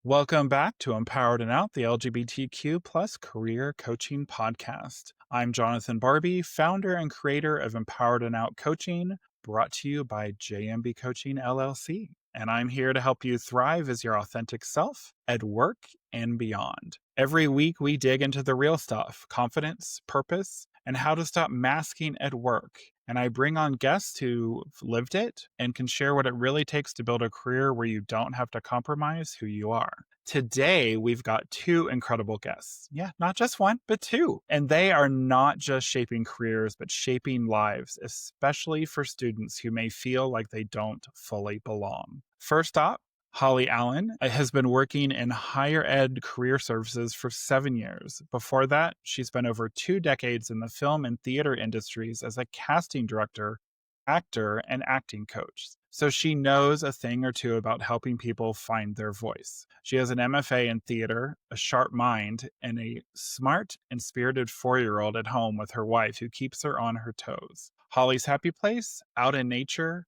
Welcome back to Empowered and Out, the LGBTQ plus career coaching podcast. I'm Jonathan Barbie, founder and creator of Empowered and Out Coaching, brought to you by JMB Coaching LLC. And I'm here to help you thrive as your authentic self at work and beyond. Every week, we dig into the real stuff: confidence, purpose, and how to stop masking at work. And I bring on guests who've lived it and can share what it really takes to build a career where you don't have to compromise who you are. Today, we've got two incredible guests. Yeah, not just one, but two. And they are not just shaping careers, but shaping lives, especially for students who may feel like they don't fully belong. First up, Holly Allen has been working in higher ed career services for 7 years. Before that, she spent over 2 decades in the film and theater industries as a casting director, actor, and acting coach. So she knows a thing or two about helping people find their voice. She has an MFA in theater, a sharp mind, and a smart and spirited 4-year-old at home with her wife who keeps her on her toes. Holly's happy place, out in nature,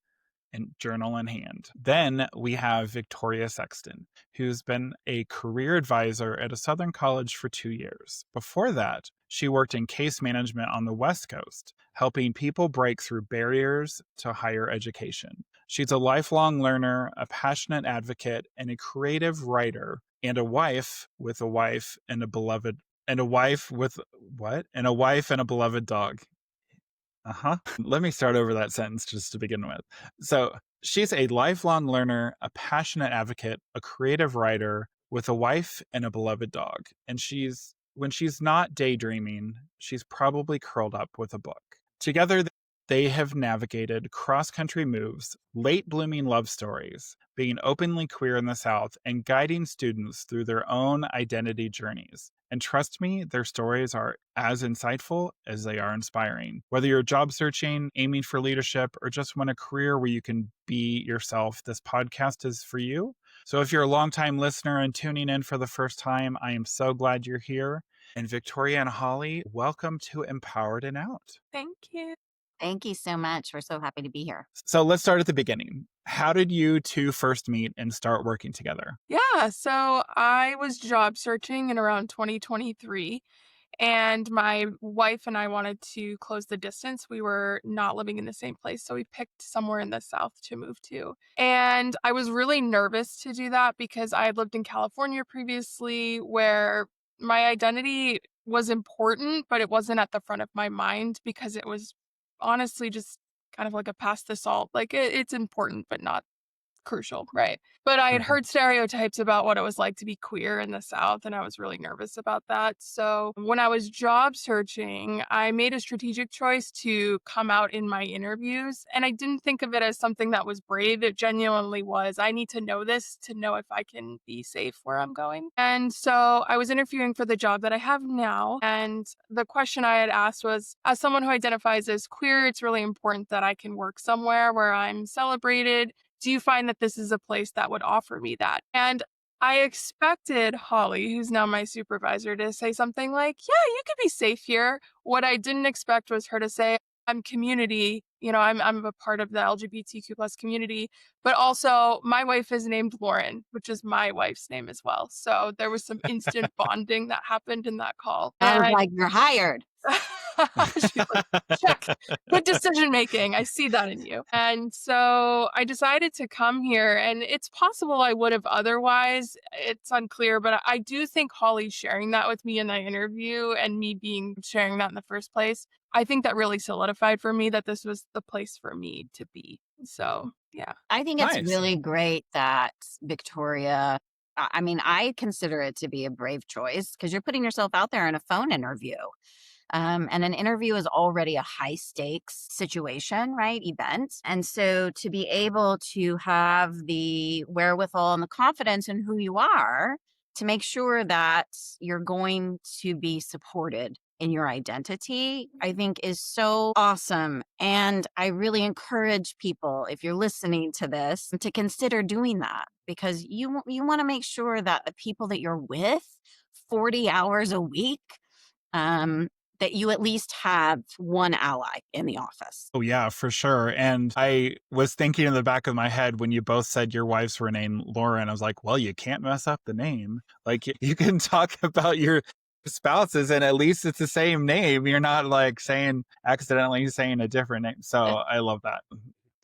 and journal in hand. Then we have Victoria Sexton, who's been a career advisor at a Southern college for 2 years. Before that, she worked in case management on the West Coast, helping people break through barriers to higher education. She's a lifelong learner, a passionate advocate, and a creative writer, and a wife with a wife and a beloved and a wife with what? And a wife and a beloved dog. Let me start over that sentence just to begin with. So she's a lifelong learner, a passionate advocate, a creative writer with a wife and a beloved dog. And when she's not daydreaming, she's probably curled up with a book. Together, they have navigated cross-country moves, late blooming love stories, being openly queer in the South, and guiding students through their own identity journeys. And trust me, their stories are as insightful as they are inspiring. Whether you're job searching, aiming for leadership, or just want a career where you can be yourself, this podcast is for you. So if you're a longtime listener and tuning in for the first time, I am so glad you're here. And Victoria and Holly, welcome to Empowered and Out. Thank you. Thank you so much. We're so happy to be here. So let's start at the beginning. How did you two first meet and start working together? Yeah, so I was job searching in around 2023, and my wife and I wanted to close the distance. We were not living in the same place, so we picked somewhere in the South to move to. And I was really nervous to do that because I had lived in California previously, where my identity was important, but it wasn't at the front of my mind because it was honestly just kind of like a pass the salt. Like it's important, but not crucial, right? But I had heard stereotypes about what it was like to be queer in the South, and I was really nervous about that. So when I was job searching, I made a strategic choice to come out in my interviews, and I didn't think of it as something that was brave. It genuinely was. I need to know this to know if I can be safe where I'm going. And so I was interviewing for the job that I have now, and the question I had asked was, as someone who identifies as queer, it's really important that I can work somewhere where I'm celebrated. Do you find that this is a place that would offer me that? And I expected Holly, who's now my supervisor, to say something like, yeah, you could be safe here. What I didn't expect was her to say, I'm community, I'm a part of the LGBTQ plus community, but also my wife is named Lauren, which is my wife's name as well. So there was some instant bonding that happened in that call. I was like, you're hired. She's like, check, good decision making. I see that in you. And so I decided to come here, and it's possible I would have otherwise. It's unclear, but I do think Holly sharing that with me in the interview and me sharing that in the first place, I think that really solidified for me that this was the place for me to be. So, yeah. I think it's Nice. really great that Victoria, I consider it to be a brave choice because you're putting yourself out there in a phone interview. And an interview is already a high stakes situation, right? Event. And so to be able to have the wherewithal and the confidence in who you are to make sure that you're going to be supported in your identity, I think is so awesome. And I really encourage people, if you're listening to this, to consider doing that because you want to make sure that the people that you're with 40 hours a week, that you at least have one ally in the office. Oh, yeah, for sure. And I was thinking in the back of my head when you both said your wives were named Lauren, I was like, well, you can't mess up the name. Like you can talk about your spouses and at least it's the same name. You're not like accidentally saying a different name. So I love that.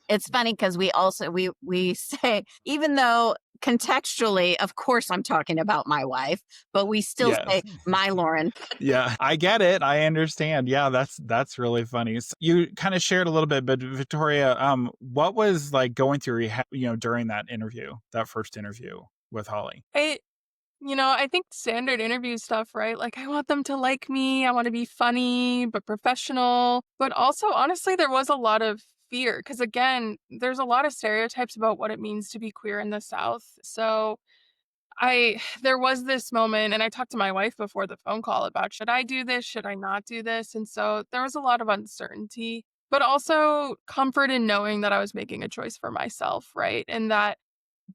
It's funny because we say, even though contextually, of course, I'm talking about my wife, but we still Yes. say my Lauren. Yeah, I get it. I understand. Yeah, that's really funny. So you kind of shared a little bit, but Victoria, what was like going through during that interview, that first interview with Holly? I think standard interview stuff, right? Like, I want them to like me. I want to be funny, but professional. But also, honestly, there was a lot of fear because, again, there's a lot of stereotypes about what it means to be queer in the South. So there was this moment, and I talked to my wife before the phone call about should I do this? Should I not do this? And so there was a lot of uncertainty, but also comfort in knowing that I was making a choice for myself, right? And that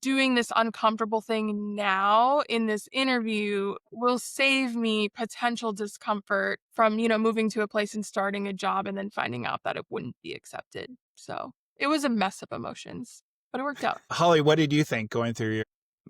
doing this uncomfortable thing now in this interview will save me potential discomfort from, moving to a place and starting a job and then finding out that it wouldn't be accepted. So it was a mess of emotions, but it worked out. Holly, what did you think going through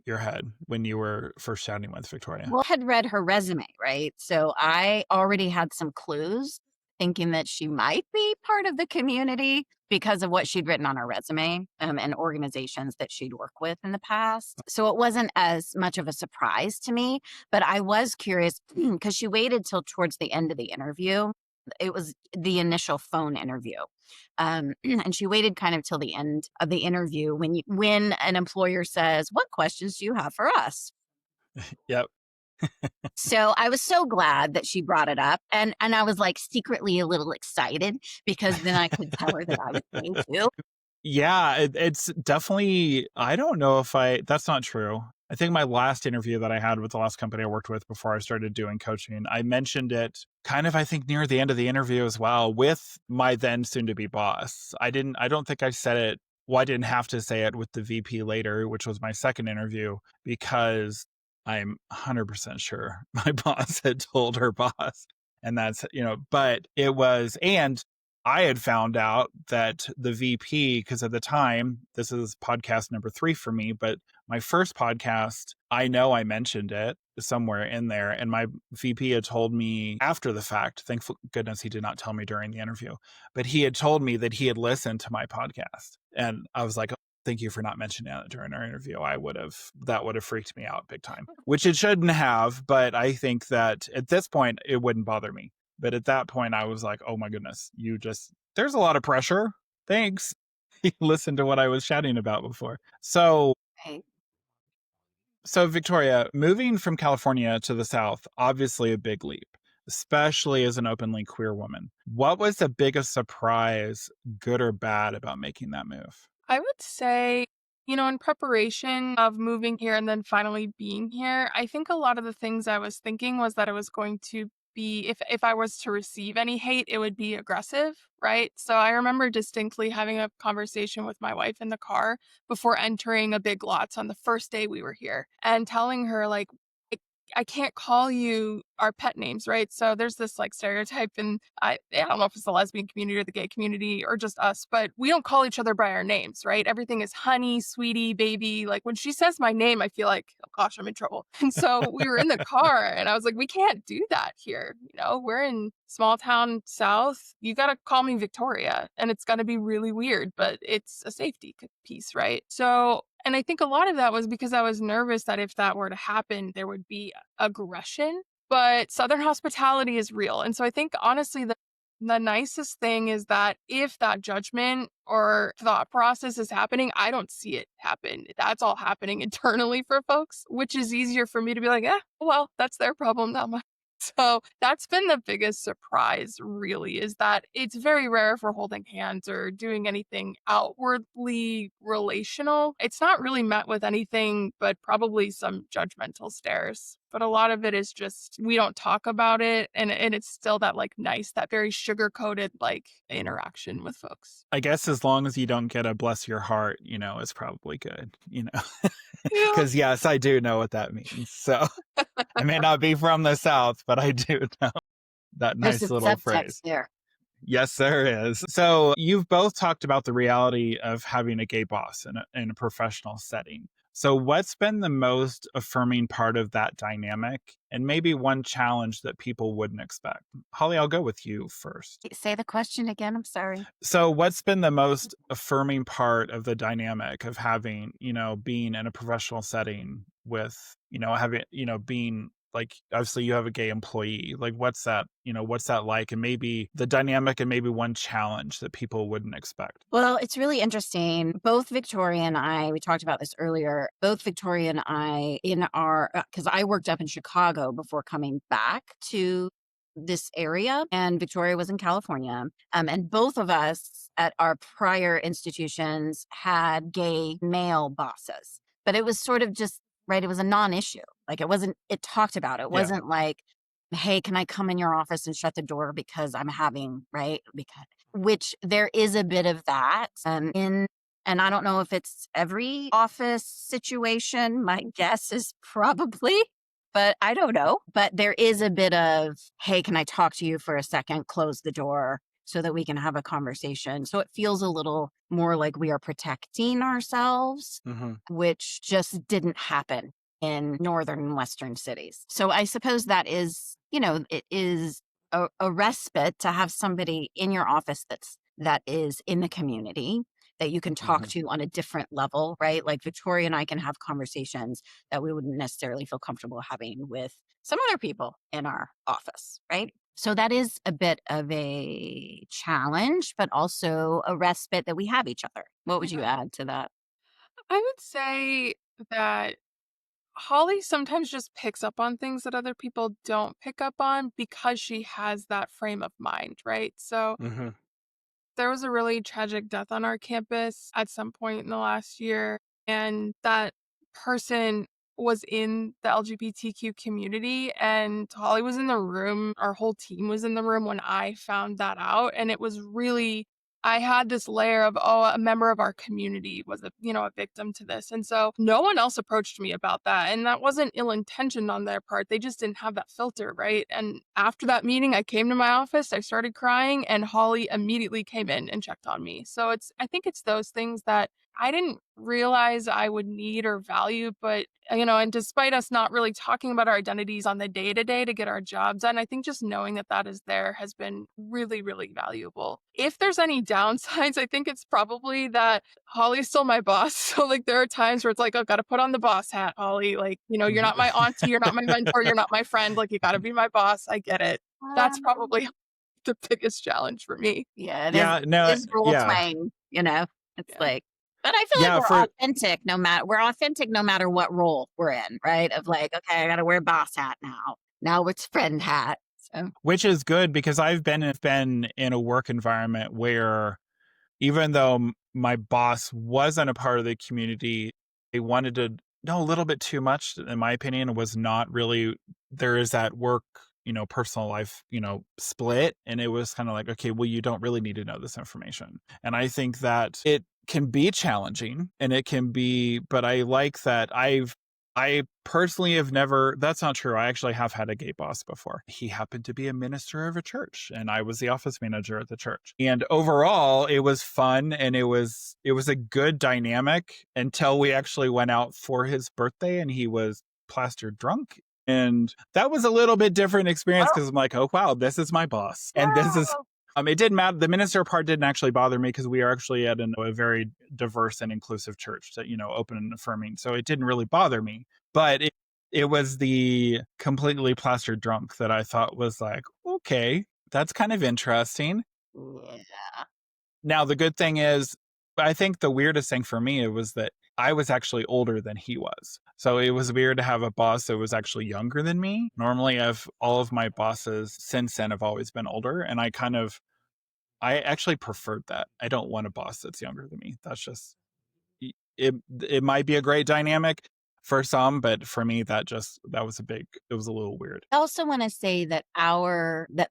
your head when you were first chatting with Victoria? Well, I had read her resume, right? So I already had some clues thinking that she might be part of the community because of what she'd written on her resume and organizations that she'd worked with in the past. So it wasn't as much of a surprise to me, but I was curious because she waited till towards the end of the interview. It was the initial phone interview. And she waited kind of till the end of the interview when an employer says, "What questions do you have for us?" Yep. So I was so glad that she brought it up, and I was like secretly a little excited because then I could tell her that I was going to. Yeah, it's definitely, I don't know if that's not true. I think my last interview that I had with the last company I worked with before I started doing coaching, I mentioned it kind of, I think, near the end of the interview as well with my then soon to be boss. I don't think I said it. Well, I didn't have to say it with the VP later, which was my second interview, because I'm 100% sure my boss had told her boss. And that's, but it was, and I had found out that the VP, because at the time, this is podcast number 3 for me, but my first podcast, I know I mentioned it somewhere in there. And my VP had told me after the fact, thank goodness he did not tell me during the interview, but he had told me that he had listened to my podcast. And I was like, oh, thank you for not mentioning that during our interview. That would have freaked me out big time, which it shouldn't have. But I think that at this point, it wouldn't bother me. But at that point, I was like, oh my goodness, there's a lot of pressure. Thanks. You listened to what I was chatting about before. So, Right. Victoria, moving from California to the South, obviously a big leap, especially as an openly queer woman. What was the biggest surprise, good or bad, about making that move? I would say, in preparation of moving here and then finally being here, I think a lot of the things I was thinking was that it was going to be, if I was to receive any hate, it would be aggressive, right? So I remember distinctly having a conversation with my wife in the car before entering a Big Lots on the first day we were here and telling her, like, I can't call you our pet names, right? So there's this like stereotype, and I don't know if it's the lesbian community or the gay community or just us, but we don't call each other by our names, right? Everything is honey, sweetie, baby. Like when she says my name, I feel like, oh gosh, I'm in trouble. And so we were in the car and I was like, we can't do that here. We're in small town South. You got to call me Victoria, and it's going to be really weird, but it's a safety piece, right? So, and I think a lot of that was because I was nervous that if that were to happen, there would be aggression. But Southern hospitality is real. And so I think honestly, the nicest thing is that if that judgment or thought process is happening, I don't see it happen. That's all happening internally for folks, which is easier for me to be like, well, that's their problem, not mine. So that's been the biggest surprise, really, is that it's very rare if we're holding hands or doing anything outwardly relational. It's not really met with anything but probably some judgmental stares. But a lot of it is just we don't talk about it. And it's still that like nice, that very sugar coated like interaction with folks. I guess as long as you don't get a bless your heart, it's probably good, Yeah. because yes, I do know what that means. So I may not be from the South, but I do know. that There's nice some little subtext phrase. there. Yes, there is. So you've both talked about the reality of having a gay boss in a professional setting. So what's been the most affirming part of that dynamic and maybe one challenge that people wouldn't expect? Holly, I'll go with you first. Say the question again. I'm sorry. So what's been the most affirming part of the dynamic of having, being in a professional setting with, having, being like obviously you have a gay employee. Like what's that like? And maybe the dynamic and maybe one challenge that people wouldn't expect. Well, it's really interesting. Both Victoria and I, we talked about this earlier, both Victoria and I, in our, because I worked up in Chicago before coming back to this area, and Victoria was in California. And both of us at our prior institutions had gay male bosses, but it was sort of just, right, it was a non issue. Like it wasn't, it talked about it. It Yeah. wasn't like, hey, can I come in your office and shut the door because I'm having, right? Because which there is a bit of that and I don't know if it's every office situation. My guess is probably, but I don't know. But there is a bit of, hey, can I talk to you for a second? Close the door so that we can have a conversation. So it feels a little more like we are protecting ourselves, Hmm. which just didn't happen in northern and western cities. So I suppose that is, it is a respite to have somebody in your office that is in the community that you can talk Hmm. to on a different level, right? Like Victoria and I can have conversations that we wouldn't necessarily feel comfortable having with some other people in our office, right? So that is a bit of a challenge, but also a respite that we have each other. What would you Yeah. add to that? I would say that Holly sometimes just picks up on things that other people don't pick up on because she has that frame of mind, right? So Hmm. there was a really tragic death on our campus at some point in the last year, and that person was in the LGBTQ community, and Holly was in the room, our whole team was in the room when I found that out, and it was really I had this layer of, oh, a member of our community was a victim to this. And so no one else approached me about that. And that wasn't ill-intentioned on their part. They just didn't have that filter, right? And after that meeting, I came to my office, I started crying, and Holly immediately came in and checked on me. So I think it's those things that I didn't realize I would need or value, but and despite us not really talking about our identities on the day to day to get our jobs done, I think just knowing that that is there has been really, really valuable. If there's any downsides, I think it's probably that Holly's still my boss. So like there are times where it's like, oh, gotta put on the boss hat, Holly. Like, you're not my auntie, you're not my mentor, you're not my friend. Like you gotta be my boss. I get it. That's Um, probably the biggest challenge for me. Yeah, Yeah, it no, is role yeah, playing, It's Yeah. like but I feel like yeah, for we're authentic no matter what role we're in, right? Of like, okay, I gotta wear boss hat now. Now it's friend hat. So which is good because I've been in a work environment where even though my boss wasn't a part of the community, they wanted to know a little bit too much, in my opinion, was not really there is that work, personal life, split. And it was kind of like, okay, well, you don't really need to know this information. And I think that it can be challenging and it can be, but I like that I personally have never, that's not true. I actually have had a gay boss before. He happened to be a minister of a church and I was the office manager at the church. And overall, it was fun and it was a good dynamic until we actually went out for his birthday and he was plastered drunk. And that was a little bit different experience oh, because I'm like, oh wow, this is my boss. And this is no. it didn't matter. The minister part didn't actually bother me because we are actually at a very diverse and inclusive church that, open and affirming. So it didn't really bother me. But it was the completely plastered drunk that I thought was like, okay, that's kind of interesting. Yeah. Now, the good thing is, I think the weirdest thing for me was that I was actually older than he was. So it was weird to have a boss that was actually younger than me. Normally, all of my bosses since then have always been older. And I actually preferred that. I don't want a boss that's younger than me. That's just it might be a great dynamic for some, but for me it was a little weird. I also want to say that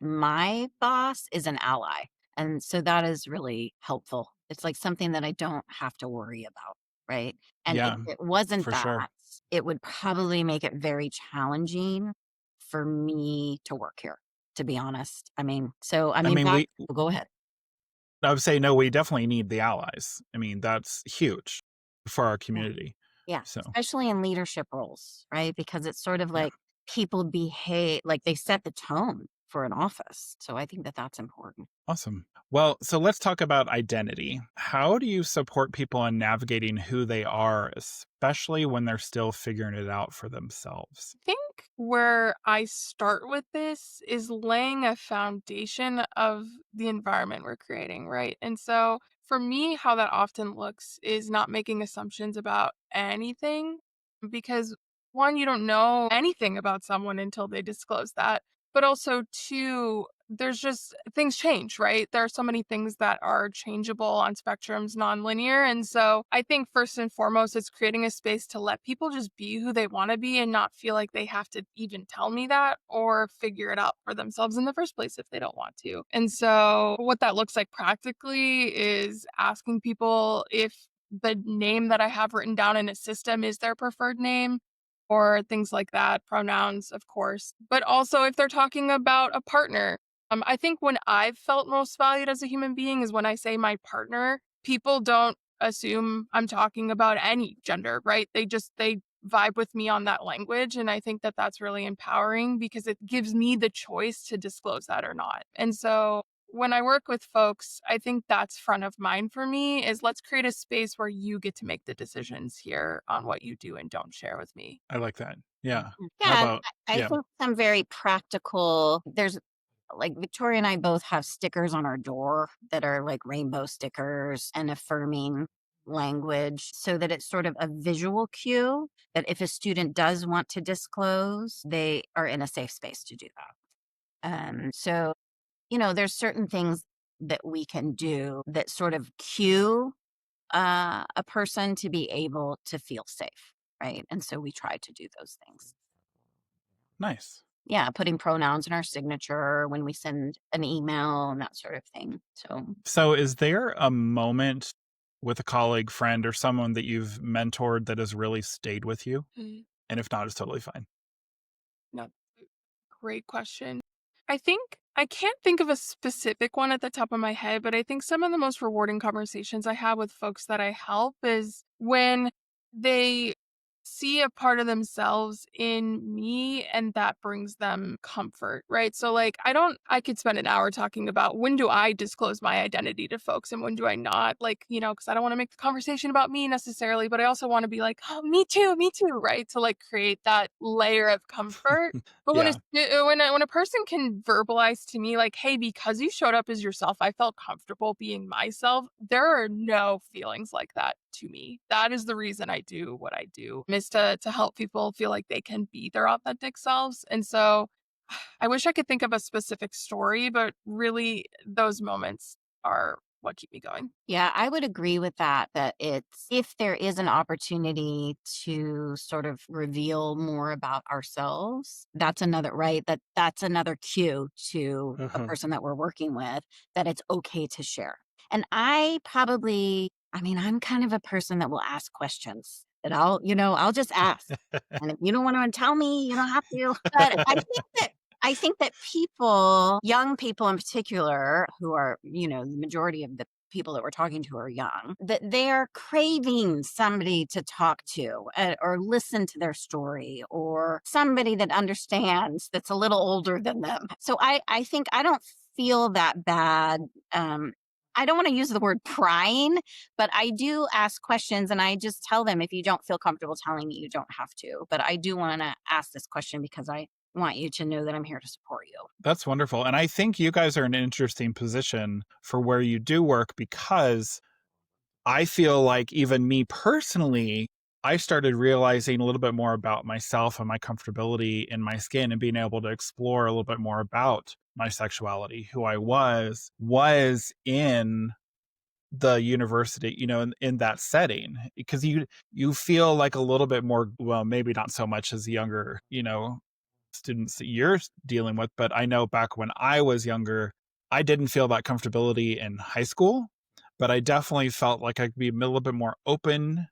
my boss is an ally. And so that is really helpful. It's like something that I don't have to worry about, right? And if Yeah, it wasn't for sure. that, it would probably make it very challenging for me to work here. to be honest. I mean, That go ahead. I would say, no, we definitely need the allies. I mean, that's huge for our Yeah. community. Yeah, So, especially in leadership roles, right? Because it's sort of yeah, like people behave like they set the tone for an office. So I think that that's important. awesome. Well, so let's talk about identity. How do you support people in navigating who they are, especially when they're still figuring it out for themselves? Think where I start with this is laying a foundation of the environment we're creating, right? And so for me, how that often looks is not making assumptions about anything because one, you don't know anything about someone until they disclose that. But also, two, there's just things change, right? There are so many things that are changeable on spectrums, nonlinear. And so I think first and foremost, it's creating a space to let people just be who they want to be and not feel like they have to even tell me that or figure it out for themselves in the first place if they don't want to. And so what that looks like practically is asking people if the name that I have written down in a system is their preferred name or things like that, pronouns, of course. But also if they're talking about a partner. I think when I've felt most valued as a human being is when I say my partner. People don't assume I'm talking about any gender, right? They vibe with me on that language, and I think that that's really empowering because it gives me the choice to disclose that or not. And so when I work with folks, I think that's front of mind for me is let's create a space where you get to make the decisions here on what you do and don't share with me. I like that. Yeah. How Yeah, and about, I yeah, think some very practical there's like Victoria and I both have stickers on our door that are like rainbow stickers and affirming language so that it's sort of a visual cue that if a student does want to disclose, they are in a safe space to do that. So, there's certain things that we can do that sort of cue a person to be able to feel safe, right? And so we try to do those things. nice. Yeah, putting pronouns in our signature when we send an email and that sort of thing. So, So, is there a moment with a colleague, friend, or someone that you've mentored that has really stayed with you? Mm, And if not, it's totally fine. no, great question. I think I can't think of a specific one at the top of my head, but I think some of the most rewarding conversations I have with folks that I help is when they see a part of themselves in me and that brings them comfort, right? So like I could spend an hour talking about when do I disclose my identity to folks and when do I not? Like, cuz I don't want to make the conversation about me necessarily, but I also want to be like, "Oh, me too," right? To like create that layer of comfort. But Yeah, when a person can verbalize to me like, "Hey, because you showed up as yourself, I felt comfortable being myself," there are no feelings like that to me. That is the reason I do what I do, is to help people feel like they can be their authentic selves. And so I wish I could think of a specific story, but really those moments are what keep me going. yeah, I would agree with that. That it's if there is an opportunity to sort of reveal more about ourselves, that's another, right? That's another cue to a uh-huh. person that we're working with that it's okay to share. And I'm kind of a person that will ask questions that I'll just ask. And if you don't want to tell me, you don't have to. But I think that people, young people in particular, who are, the majority of the people that we're talking to are young, that they are craving somebody to talk to or listen to their story or somebody that understands that's a little older than them. So I think I don't feel that bad. I don't want to use the word prying, but I do ask questions and I just tell them if you don't feel comfortable telling me, you don't have to. But I do want to ask this question because I want you to know that I'm here to support you. That's wonderful. And I think you guys are in an interesting position for where you do work because I feel like even me personally, I started realizing a little bit more about myself and my comfortability in my skin and being able to explore a little bit more about my sexuality, who I was in the university, in that setting, because you feel like a little bit more, well, maybe not so much as younger, students that you're dealing with, but I know back when I was younger, I didn't feel that comfortability in high school, but I definitely felt like I could be a little bit more open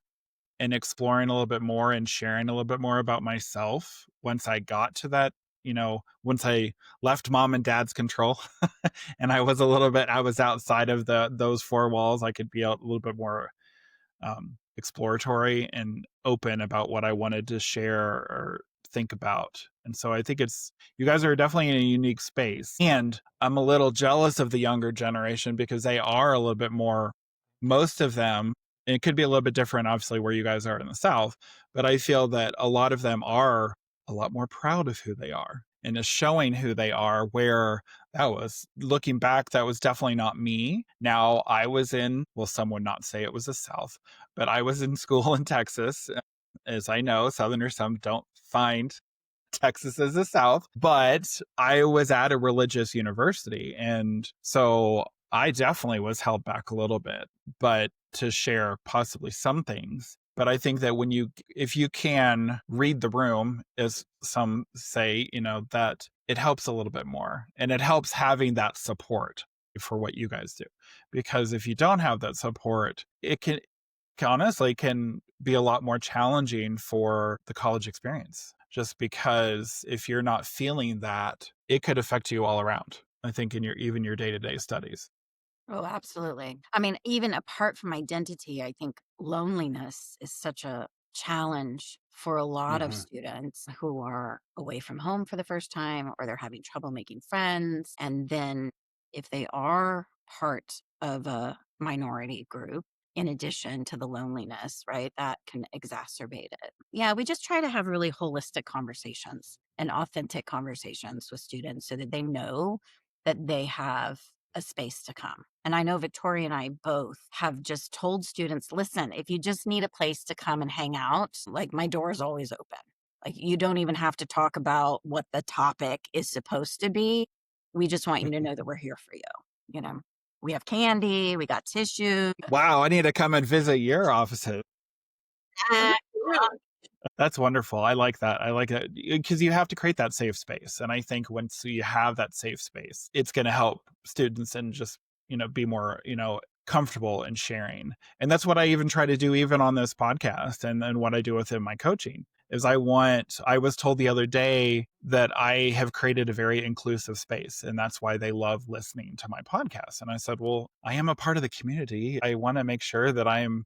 and exploring a little bit more and sharing a little bit more about myself once I got to that once I left mom and dad's control and I was outside of those four walls, I could be a little bit more exploratory and open about what I wanted to share or think about. And so I think you guys are definitely in a unique space. And I'm a little jealous of the younger generation because they are a little bit more, most of them, and it could be a little bit different, obviously, where you guys are in the South, but I feel that a lot of them are a lot more proud of who they are and is showing who they are, where that was looking back, that was definitely not me. Now I was well, some would not say it was the South, but I was in school in Texas. As I know, Southerners, some don't find Texas as the South, but I was at a religious university. And so I definitely was held back a little bit, but to share possibly some things. But I think that if you can read the room, as some say, that it helps a little bit more. And it helps having that support for what you guys do. Because if you don't have that support, it can honestly can be a lot more challenging for the college experience. Just because if you're not feeling that, it could affect you all around. I think in even your day-to-day studies. Oh, absolutely. I mean, even apart from identity, I think loneliness is such a challenge for a lot of Mm-hmm. students who are away from home for the first time or they're having trouble making friends. And then if they are part of a minority group, in addition to the loneliness, right, that can exacerbate it. Yeah, we just try to have really holistic conversations and authentic conversations with students so that they know that they have a space to come. And I know Victoria and I both have just told students, listen, if you just need a place to come and hang out, like my door is always open. Like you don't even have to talk about what the topic is supposed to be. We just want you to know that we're here for you. You know, we have candy, we got tissue. Wow, I need to come and visit your offices. Uh, That's wonderful. I like that. I like it because you have to create that safe space. And I think once you have that safe space, it's going to help students and just, be more, comfortable in sharing. And that's what I even try to do even on this podcast and what I do within my coaching is I was told the other day that I have created a very inclusive space and that's why they love listening to my podcast. And I said, well, I am a part of the community. I want to make sure that I'm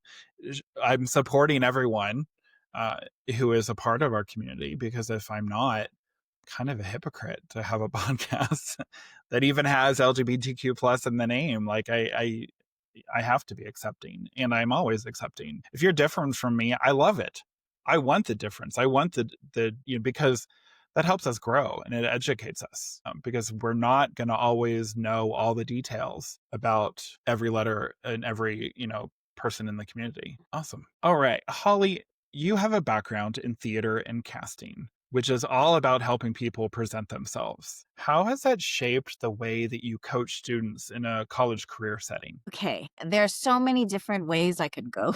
supporting everyone uh, who is a part of our community, because if I'm not, kind of a hypocrite to have a podcast that even has LGBTQ plus in the name. Like I have to be accepting, and I'm always accepting. If you're different from me, I love it. I want the difference. I want because that helps us grow and it educates us, because we're not going to always know all the details about every letter and every, person in the community. Awesome. All right, Holly, you have a background in theater and casting, which is all about helping people present themselves. How has that shaped the way that you coach students in a college career setting? okay, there's so many different ways I could go.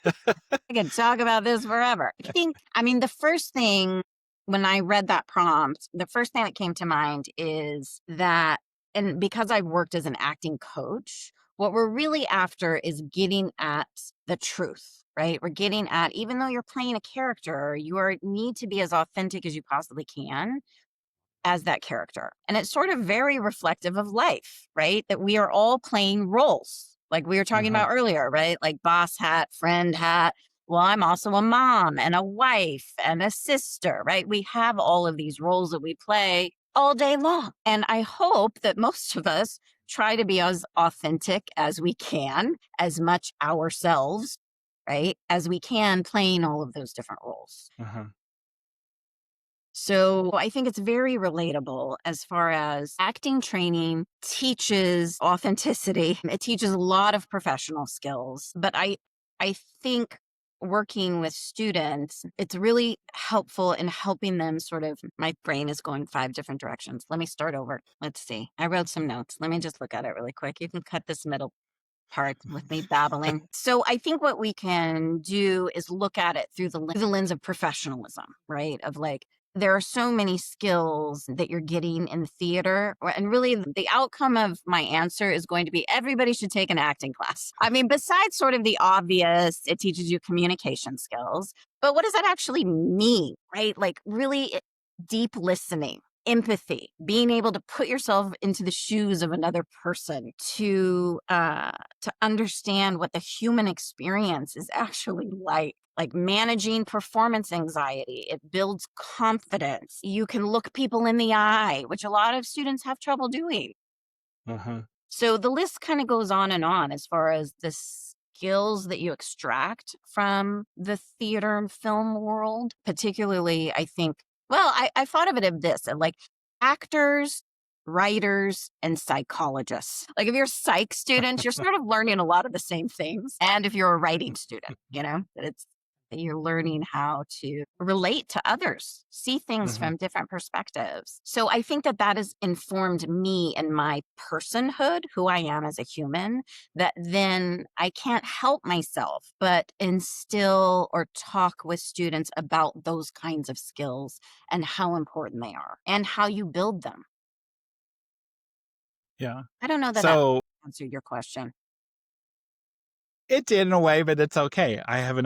I could talk about this forever. The first thing when I read that prompt, the first thing that came to mind is that, and because I've worked as an acting coach, what we're really after is getting at the truth, right? We're getting at, even though you're playing a character, need to be as authentic as you possibly can as that character. And it's sort of very reflective of life, right? That we are all playing roles, like we were talking Uh-huh. about earlier, right? Like boss hat, friend hat. Well, I'm also a mom and a wife and a sister, right? We have all of these roles that we play all day long. And I hope that most of us try to be as authentic as we can, as much ourselves, right? As we can, playing all of those different roles. Uh-huh. So I think it's very relatable as far as acting training teaches authenticity. It teaches a lot of professional skills, but I think working with students, it's really helpful in helping them my brain is going 5 different directions. Let me start over. Let's see. I wrote some notes. Let me just look at it really quick. You can cut this middle part with me babbling. So I think what we can do is look at it through the lens of professionalism, right? Of like, there are so many skills that you're getting in theater. And really, the outcome of my answer is going to be everybody should take an acting class. I mean, besides sort of the obvious, it teaches you communication skills. But what does that actually mean, right? Like, really, deep listening, empathy, being able to put yourself into the shoes of another person, to understand what the human experience is actually like managing performance anxiety. It builds confidence. You can look people in the eye, which a lot of students have trouble doing. Uh-huh. So the list kind of goes on as far as the skills that you extract from the theater and film world. Particularly, I think, well, I thought of it as this, like actors, writers, and psychologists. Like if you're a psych student, you're sort of learning a lot of the same things. And if you're a writing student, that it's that you're learning how to relate to others, see things Mhm. from different perspectives. So I think that that has informed me and my personhood, who I am as a human, that then I can't help myself but instill or talk with students about those kinds of skills and how important they are and how you build them. Yeah. I don't know that that So answered your question. it did in a way, but it's okay. I have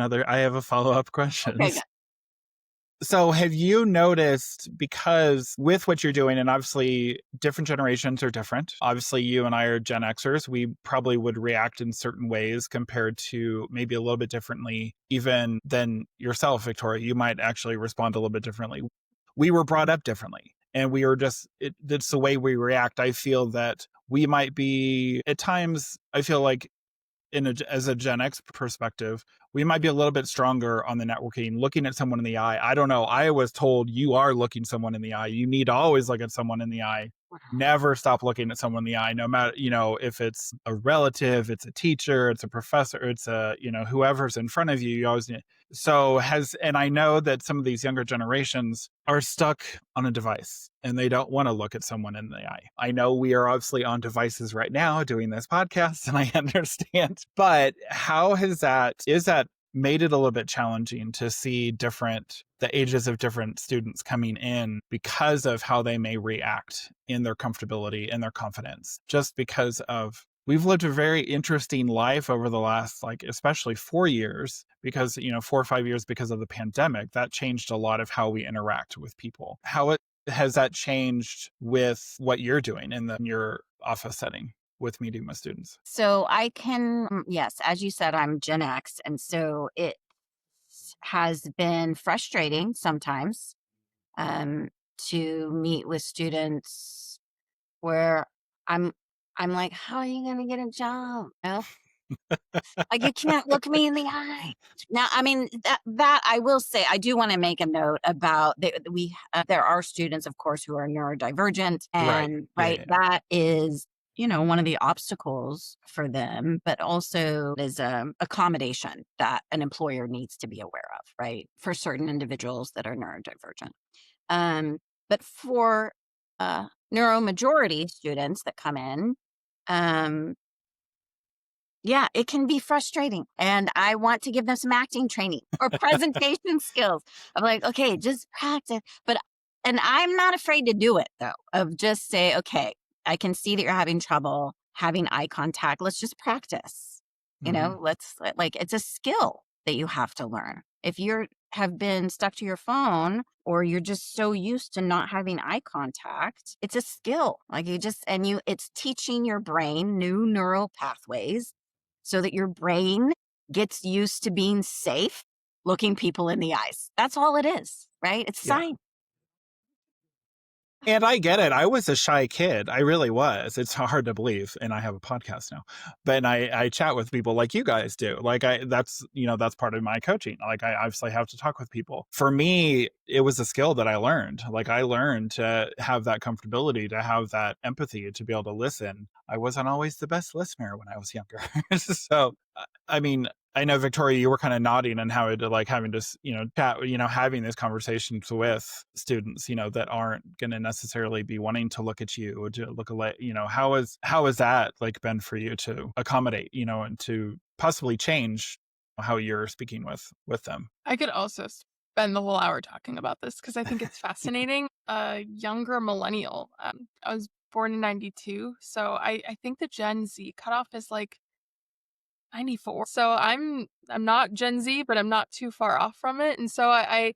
a follow-up Okay, questions. good. So have you noticed, because with what you're doing, and obviously different generations are different. Obviously you and I are Gen Xers. We probably would react in certain ways compared to maybe a little bit differently even than yourself, Victoria. You might actually respond a little bit differently. We were brought up differently and we were it's the way we react. I feel that we might be at times, I feel like as a Gen X perspective, we might be a little bit stronger on the networking, looking at someone in the eye. I don't know. I was told you are looking someone in the eye. You need to always look at someone in the eye. Never stop looking at someone in the eye, no matter, if it's a relative, it's a teacher, it's a professor, it's whoever's in front of you, you always need. And I know that some of these younger generations are stuck on a device and they don't want to look at someone in the eye. I know we are obviously on devices right now doing this podcast and I understand, but is that made it a little bit challenging to see the ages of different students coming in because of how they may react in their comfortability and their confidence, just because of we've lived a very interesting life over the last, like, especially 4 years, because 4 or 5 years, because of the pandemic, that changed a lot of how we interact with people. Has that changed with what you're doing in your office setting with meeting with students? So yes, as you said, I'm Gen X. And so it has been frustrating sometimes um, to meet with students where I'm, I'm like, how are you going to get a job? Like you can't look me in the eye. Now, I mean that I will say I do want to make a note about there are students, of course, who are neurodivergent, Right. and Yeah, right yeah, yeah. that is one of the obstacles for them, but also is accommodation that an employer needs to be aware of, right, for certain individuals that are neurodivergent. Um, but for neuromajority students that come in, um, yeah, it can be frustrating, and I want to give them some acting training or presentation skills. I'm like, "Okay, just practice." And I'm not afraid to do it though, of just say, "Okay, I can see that you're having trouble having eye contact. Let's just practice." Hmm. Like it's a skill that you have to learn. If you're have been stuck to your phone or you're just so used to not having eye contact, it's a skill. Like it's teaching your brain new neural pathways so that your brain gets used to being safe looking people in the eyes. That's all it is, right? It's Yeah. science. And I get it. I was a shy kid. I really was. It's hard to believe. And I have a podcast now. But I chat with people like you guys do. Like that's part of my coaching. Like I obviously have to talk with people. For me, it was a skill that I learned. Like I learned to have that comfortability, to have that empathy, to be able to listen. I wasn't always the best listener when I was younger. So I mean, I know, Victoria, you were kind of nodding and how it like having to, chat, having these conversations with students, that aren't going to necessarily be wanting to look at you or to look alike. How has that like been for you to accommodate, and to possibly change how you're speaking with them? I could also spend the whole hour talking about this because I think it's fascinating. A younger millennial. I was born in 92, so I think the Gen Z cutoff is like 94. So I'm not Gen Z, but I'm not too far off from it. And so I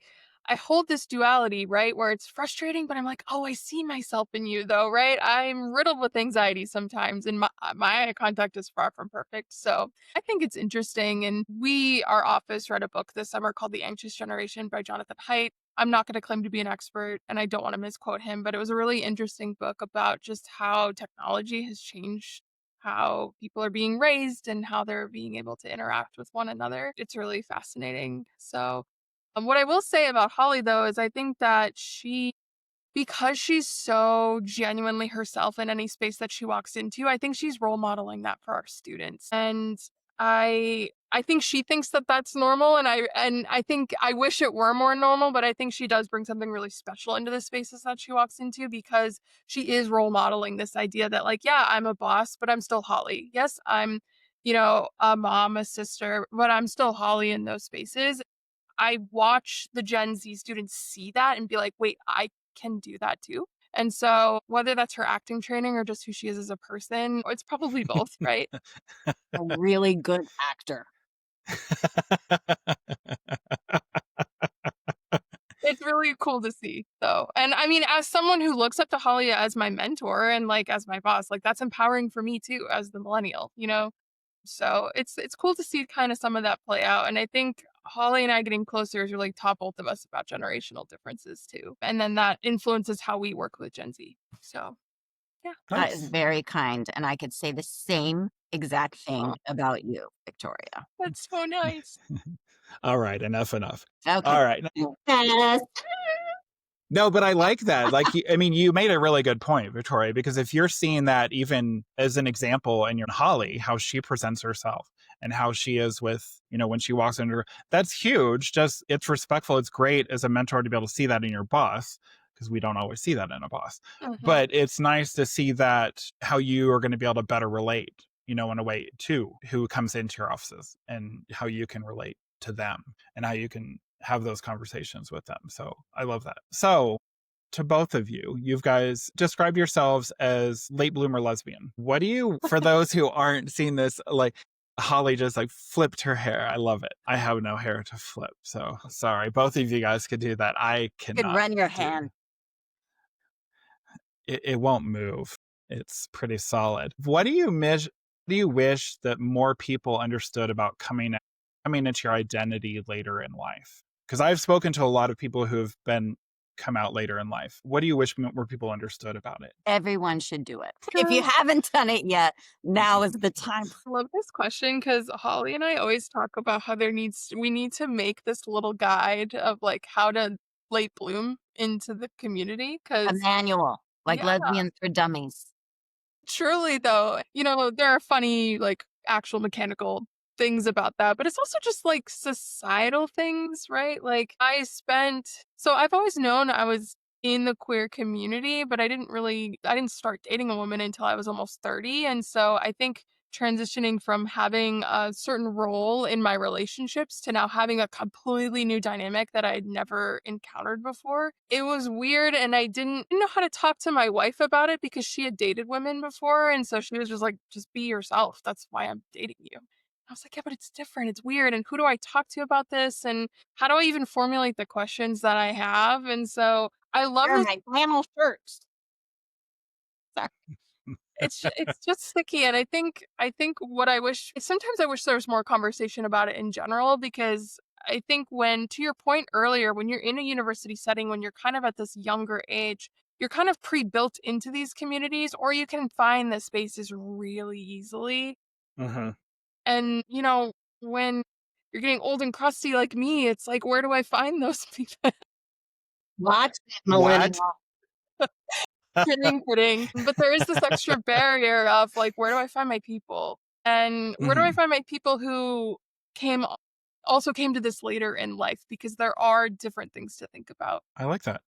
I hold this duality, right? Where it's frustrating, but I'm like, oh, I see myself in you though, right? I'm riddled with anxiety sometimes and my eye contact is far from perfect. So I think it's interesting. And our office read a book this summer called The Anxious Generation by Jonathan Haidt. I'm not going to claim to be an expert and I don't want to misquote him, but it was a really interesting book about just how technology has changed how people are being raised and how they're being able to interact with one another. It's really fascinating. So, what I will say about Holly, though, is I think that because she's so genuinely herself in any space that she walks into, I think she's role modeling that for our students. And I think she thinks that that's normal, and I think I wish it were more normal, but I think she does bring something really special into the spaces that she walks into because she is role modeling this idea that like, yeah, I'm a boss, but I'm still Holly. Yes, I'm, a mom, a sister, but I'm still Holly in those spaces. I watch the Gen Z students see that and be like, wait, I can do that too. And so whether that's her acting training or just who she is as a person, it's probably both, right? A really good actor. It's really cool to see though. And I mean, as someone who looks up to Holly as my mentor and like as my boss, like that's empowering for me too as the millennial, you know? So it's cool to see kind of some of that play out. And I think Holly and I getting closer has really taught both of us about generational differences too. And then that influences how we work with Gen Z. So yeah. That is Nice. very kind. And I could say the same exact Aw, thing about you, Victoria. that's so nice. All right, enough. Okay. All right. Yes. No, but I like that. Like, I mean, you made a really good point, Victoria, because if you're seeing that even as an example in your Holly, how she presents herself and how she is with, when she walks into her, that's huge. Just it's respectful. It's great as a mentor to be able to see that in your boss because we don't always see that in a boss. Mhm. But it's nice to see that how you are going to be able to better relate, in a way to who comes into your offices and how you can relate to them and how you can have those conversations with them. So I love that. So to both of you, you guys describe yourselves as late bloomer lesbian. What do you, for those who aren't seeing this, like Holly just like flipped her hair. I love it. I have no hair to flip. So sorry. Both of you guys could do that. I You could cannot run your do hand. it. It won't move. It's pretty solid. What do you wish that more people understood about coming into your identity later in life? Because I've spoken to a lot of people who have come out later in life. What do you wish more people understood about it? Everyone should do it. If you haven't done it yet, now is the time. I love this question because Holly and I always talk about how we need to make this little guide of like how to late bloom into the community. A Because manual, like yeah, lesbians for dummies. truly though, there are funny like actual mechanical things about that, but it's also just like societal things, right? Like I've always known I was in the queer community, but I didn't start dating a woman until I was almost 30. And so I think transitioning from having a certain role in my relationships to now having a completely new dynamic that I'd never encountered before, it was weird. And I didn't know how to talk to my wife about it because she had dated women before. And so she was just like, just be yourself. That's why I'm dating you. I was like, yeah, but it's different. It's weird. And who do I talk to about this? And how do I even formulate the questions that I have? And so I love They're this. my flannel shirts. Sorry. It's just sticky. And I think what I wish sometimes I wish there was more conversation about it in general, because I think to your point earlier, when you're in a university setting, when you're kind of at this younger age, you're kind of pre-built into these communities, or you can find the spaces really easily. Mm-hmm. And, when you're getting old and crusty like me, it's like, where do I find those people? Watch it, What? millennial. Kidding. But there is this extra barrier of like, where do I find my people? And where do I Mm-hmm. find my people who came also came to this later in life? Because there are different things to think about. I like that.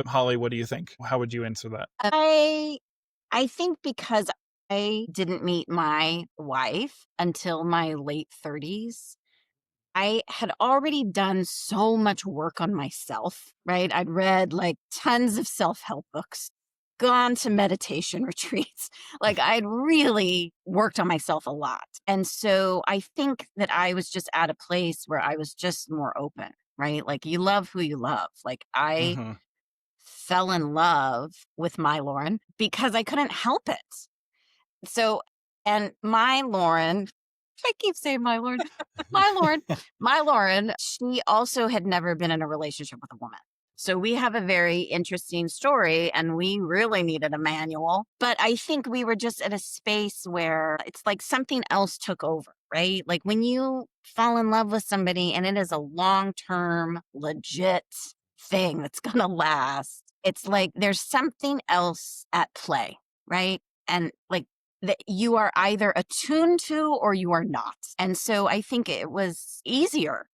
Holly, what do you think? How would you answer that? I think because I didn't meet my wife until my late 30s, I had already done so much work on myself, right? I'd read like tons of self-help books, gone to meditation retreats. Like I'd really worked on myself a lot. And so I think that I was just at a place where I was just more open. right? Like you love who you love. Like I Mhm. fell in love with my Lauren because I couldn't help it. So, and my Lauren, I keep saying my Lauren, my Lauren, she also had never been in a relationship with a woman. So we have a very interesting story and we really needed a manual. But I think we were just at a space where it's like something else took over, right? Like when you fall in love with somebody and it is a long term, legit thing that's going to last, it's like there's something else at play, right? And like that you are either attuned to or you are not. And so I think it was easier.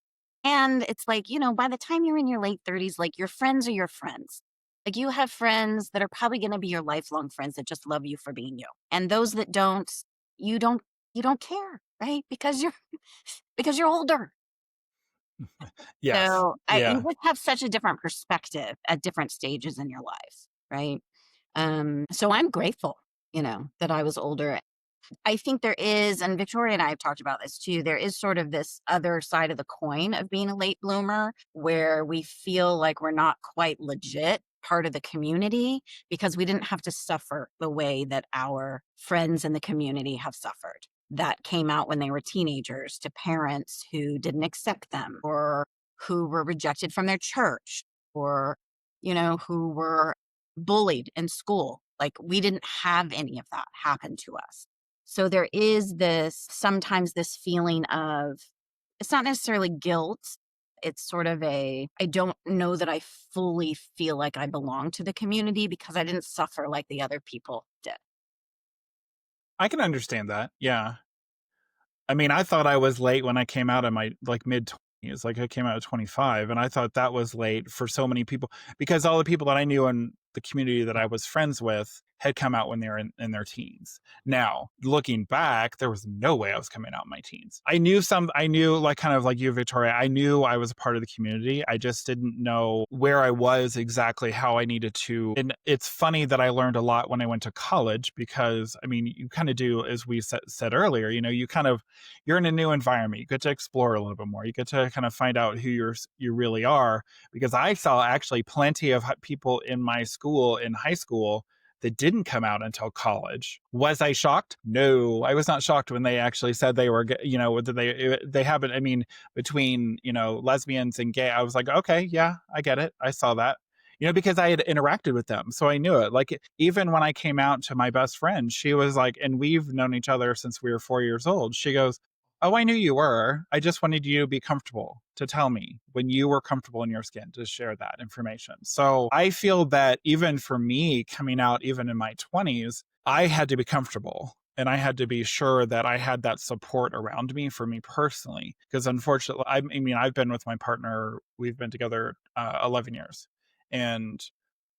And it's like, by the time you're in your late 30s, like your friends are your friends. Like you have friends that are probably going to be your lifelong friends that just love you for being you. And those that don't, you don't you don't care, right? Because you're because you're older. Yes. So you Yeah. just have such a different perspective at different stages in your life, right? So I'm grateful, that I was older. I think there is, and Victoria and I have talked about this too, there is sort of this other side of the coin of being a late bloomer where we feel like we're not quite legit part of the community because we didn't have to suffer the way that our friends in the community have suffered. That came out when they were teenagers to parents who didn't accept them or who were rejected from their church or, who were bullied in school. Like we didn't have any of that happen to us. So there is sometimes this feeling of, it's not necessarily guilt. It's sort of I don't know that I fully feel like I belong to the community because I didn't suffer like the other people did. I can understand that. Yeah. I mean, I thought I was late when I came out in my like mid 20s. Like I came out at 25, and I thought that was late for so many people because all the people that I knew in the community that I was friends with had come out when they were in their teens. Now, looking back, there was no way I was coming out in my teens. I knew like kind of like you, Victoria, I knew I was a part of the community. I just didn't know where I was exactly, how I needed to. And it's funny that I learned a lot when I went to college because, I mean, you kind of do, as we said earlier, you're in a new environment. You get to explore a little bit more. You get to kind of find out who you really are. Because I saw actually plenty of people in my school, in high school, that didn't come out until college. Was I shocked? No, I was not shocked when they actually said they were, whether they haven't. I mean, between lesbians and gay, I was like, okay, yeah, I get it. I saw that. Because I had interacted with them. So I knew it. Like, even when I came out to my best friend, she was like, and we've known each other since we were 4 years old. She goes, oh, I knew you were. I just wanted you to be comfortable to tell me when you were comfortable in your skin to share that information. So I feel that even for me coming out, even in my 20s, I had to be comfortable and I had to be sure that I had that support around me for me personally. Because unfortunately, I mean, I've been with my partner, we've been together 11 years. And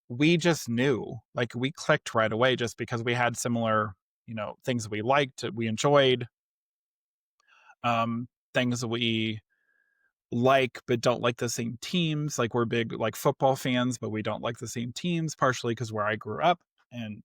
we just knew, like, we clicked right away just because we had similar, things we liked, we enjoyed, things that we like but don't like the same teams. Like we're big like football fans, but we don't like the same teams, partially because where I grew up and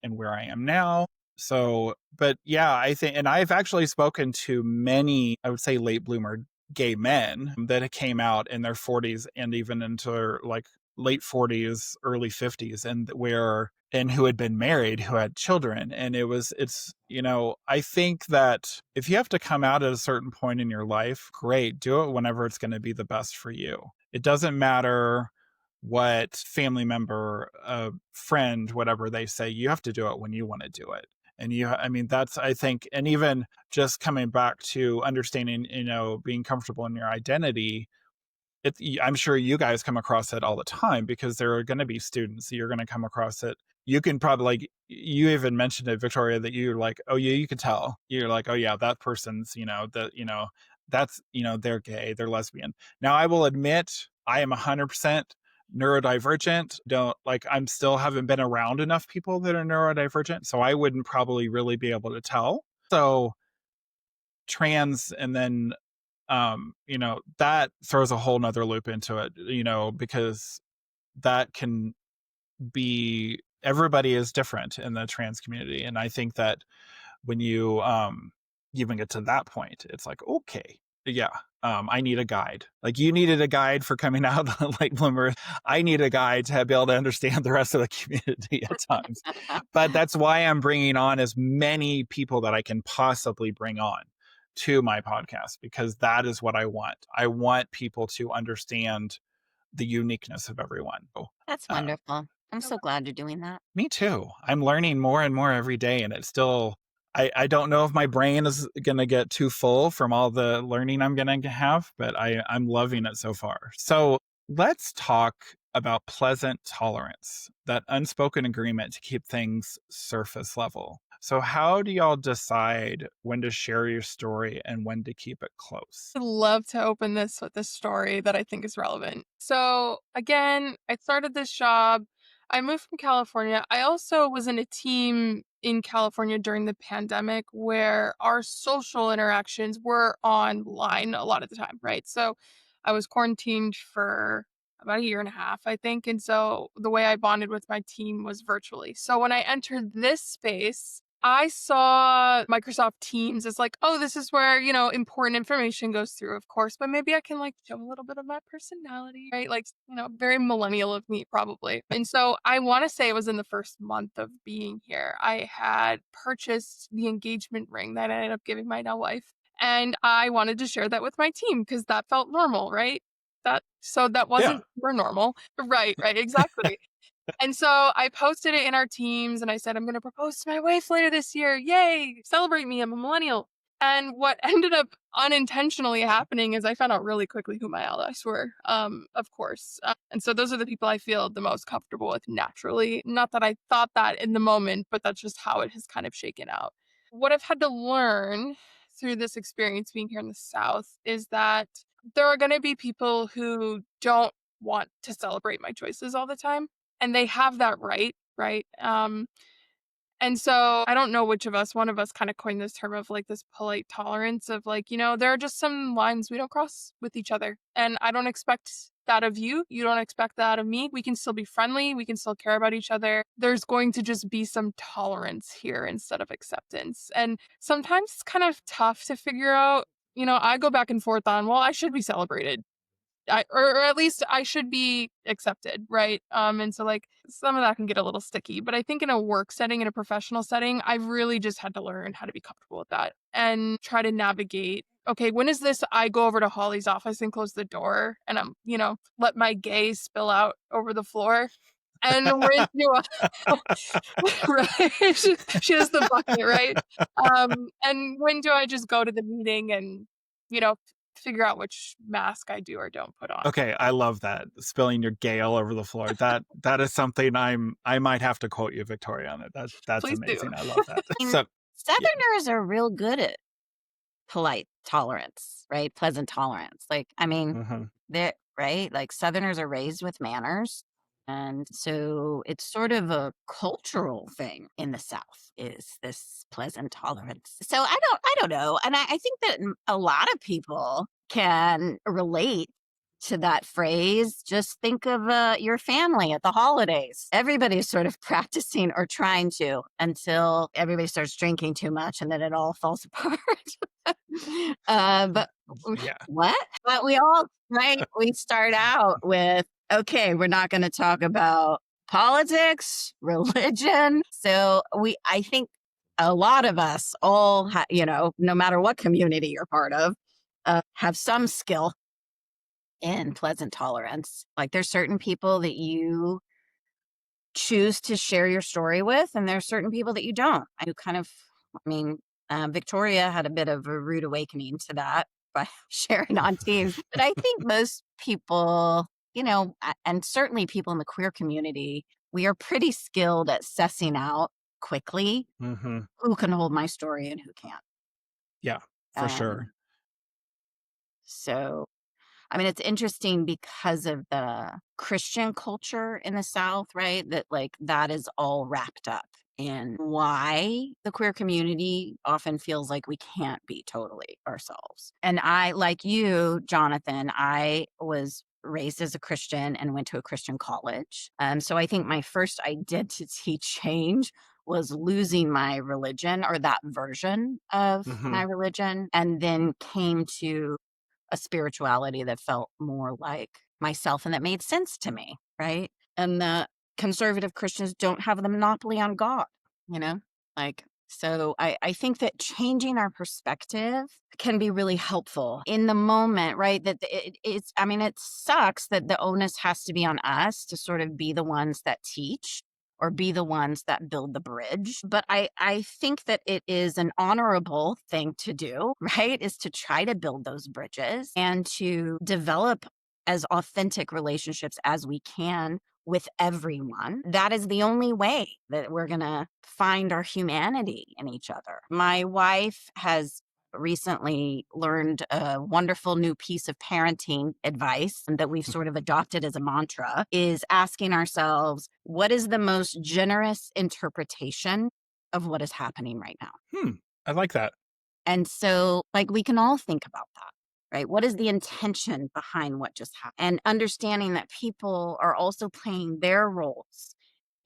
where I am now. So, but yeah, I think, and I've actually spoken to many, I would say, late bloomer gay men that came out in their 40s and even into their like late 40s, early 50s, and who had been married, who had children. And I think that if you have to come out at a certain point in your life, great, do it whenever it's going to be the best for you. It doesn't matter what family member, friend, whatever they say, you have to do it when you want to do it. And I mean, that's, I think, and even just coming back to understanding, being comfortable in your identity, I'm sure you guys come across it all the time because there are going to be students that you're going to come across it. You can probably, like, you even mentioned it, Victoria, that you're like, oh yeah, you can tell. You're like, oh yeah, that person's, that's, they're gay, they're lesbian. Now I will admit I am 100% neurodivergent. Don't like, I'm still haven't been around enough people that are neurodivergent. So I wouldn't probably really be able to tell. So trans and then that throws a whole nother loop into it, because that can be, everybody is different in the trans community. And I think that when you even get to that point, it's like, okay, Yeah. I need a guide. Like you needed a guide for coming out like bloomer. I need a guide to be able to understand the rest of the community at times. But that's why I'm bringing on as many people that I can possibly bring on to my podcast, because that is what I want. I want people to understand the uniqueness of everyone. That's Uh, wonderful. I'm so glad you're doing that. Me too. I'm learning more and more every day, and it's still. I don't know if my brain is going to get too full from all the learning I'm going to have, but I'm loving it so far. So let's talk about pleasant tolerance, that unspoken agreement to keep things surface level. So, how do y'all decide when to share your story and when to keep it close? I'd love to open this with a story that I think is relevant. So, again, I started this job. I moved from California. I also was in a team in California during the pandemic where our social interactions were online a lot of the time, right? So, I was quarantined for about a year and a half, I think. And so the way I bonded with my team was virtually. So, when I entered this space, I saw Microsoft Teams as like, oh, this is where, important information goes through, of course, but maybe I can like show a little bit of my personality, right? Like, very millennial of me, probably. And so I want to say it was in the first month of being here. I had purchased the engagement ring that I ended up giving my now wife. And I wanted to share that with my team because that felt normal, right? That Yeah. wasn't super normal. Right, exactly. And so I posted it in our teams and I said, I'm going to propose to my wife later this year. Yay, celebrate me. I'm a millennial. And what ended up unintentionally happening is I found out really quickly who my allies were, of course. And so those are the people I feel the most comfortable with naturally. Not that I thought that in the moment, but that's just how it has kind of shaken out. What I've had to learn through this experience being here in the South is that there are going to be people who don't want to celebrate my choices all the time and they have that right? And so I don't know which of us, one of us kind of coined this term of like this polite tolerance of like, there are just some lines we don't cross with each other. And I don't expect that of you. You don't expect that of me. We can still be friendly. We can still care about each other. There's going to just be some tolerance here instead of acceptance. And sometimes it's kind of tough to figure out. I go back and forth on, well, I should be celebrated. Or at least I should be accepted, right? And so like some of that can get a little sticky, but I think in a work setting, in a professional setting, I've really just had to learn how to be comfortable with that and try to navigate. Okay, when is this? I go over to Holly's office and close the door, and I'm, let my gaze spill out over the floor. And when do I, right? She has the bucket, right? And when do I just go to the meeting and, you know, figure out which mask I do or don't put on? Okay, I love that. Spilling your gay all over the floor. That is something I might have to quote you, Victoria, on it. That's Please do. amazing. I love that. I mean, So yeah. Southerners are real good at polite tolerance, right? Pleasant tolerance. Like, I mean, Mhm. they're right. Like Southerners are raised with manners. And so it's sort of a cultural thing in the South is this pleasant tolerance. So I don't know. And I think that a lot of people can relate to that phrase. Just think of your family at the holidays. Everybody's sort of practicing or trying to until everybody starts drinking too much and then it all falls apart. But Yeah. what? But we all, right? We start out with, okay, we're not going to talk about politics, religion. So I think a lot of us all, no matter what community you're part of, have some skill in pleasant tolerance. Like there's certain people that you choose to share your story with, and there's certain people that you don't. Victoria had a bit of a rude awakening to that by sharing on teams. But I think most people, and certainly people in the queer community, we are pretty skilled at sussing out quickly Mhm. who can hold my story and who can't. Yeah, for Um, sure. so it's interesting because of the Christian culture in the South, right? That like that is all wrapped up in why the queer community often feels like we can't be totally ourselves. And I, like you, Jonathan, I was raised as a Christian and went to a Christian college. So I think my first identity change was losing my religion or that version of my Mhm. religion, and then came to a spirituality that felt more like myself and that made sense to me, right? And the conservative Christians don't have the monopoly on God, you know? Like, so I think that changing our perspective can be really helpful in the moment, right? That it's, I mean, it sucks that the onus has to be on us to sort of be the ones that teach or be the ones that build the bridge. But I think that it is an honorable thing to do, right? Is to try to build those bridges and to develop as authentic relationships as we can with everyone. That is the only way that we're going to find our humanity in each other. My wife has recently learned a wonderful new piece of parenting advice that we've sort of adopted as a mantra is asking ourselves, what is the most generous interpretation of what is happening right now? I like that. And so, like, we can all think about that, right? What is the intention behind what just happened? And understanding that people are also playing their roles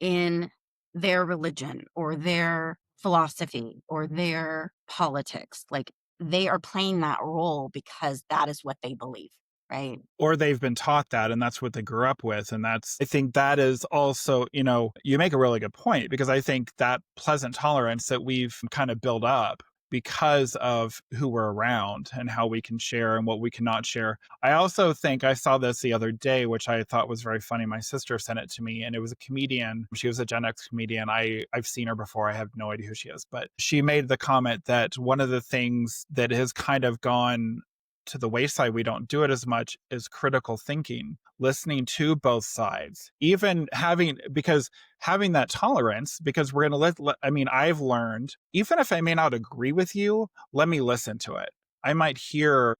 in their religion or their philosophy or their politics. Like, they are playing that role because that is what they believe, right? Or they've been taught that and that's what they grew up with. And that's, I think that is also, you make a really good point, because I think that pleasant tolerance that we've kind of built up because of who we're around and how we can share and what we cannot share. I also think I saw this the other day, which I thought was very funny. My sister sent it to me, and it was a comedian. She was a Gen X comedian. I've seen her before. I have no idea who she is, but she made the comment that one of the things that has kind of gone to the wayside, we don't do it as much, is critical thinking, listening to both sides, even having that tolerance, because we're going to I've learned, even if I may not agree with you, let me listen to it. I might hear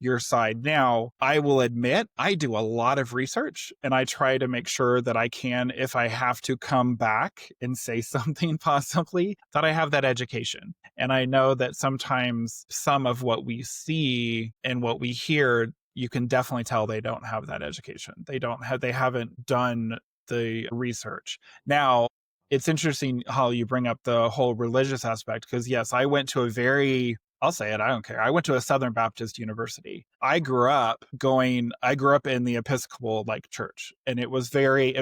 your side. Now, I will admit I do a lot of research, and I try to make sure that I can, if I have to come back and say something possibly, that I have that education. And I know that sometimes some of what we see and what we hear, you can definitely tell they don't have that education. They haven't done the research. Now, it's interesting how you bring up the whole religious aspect, because yes, I'll say it, I don't care. I went to a Southern Baptist university. I grew up in the Episcopal church. And it's very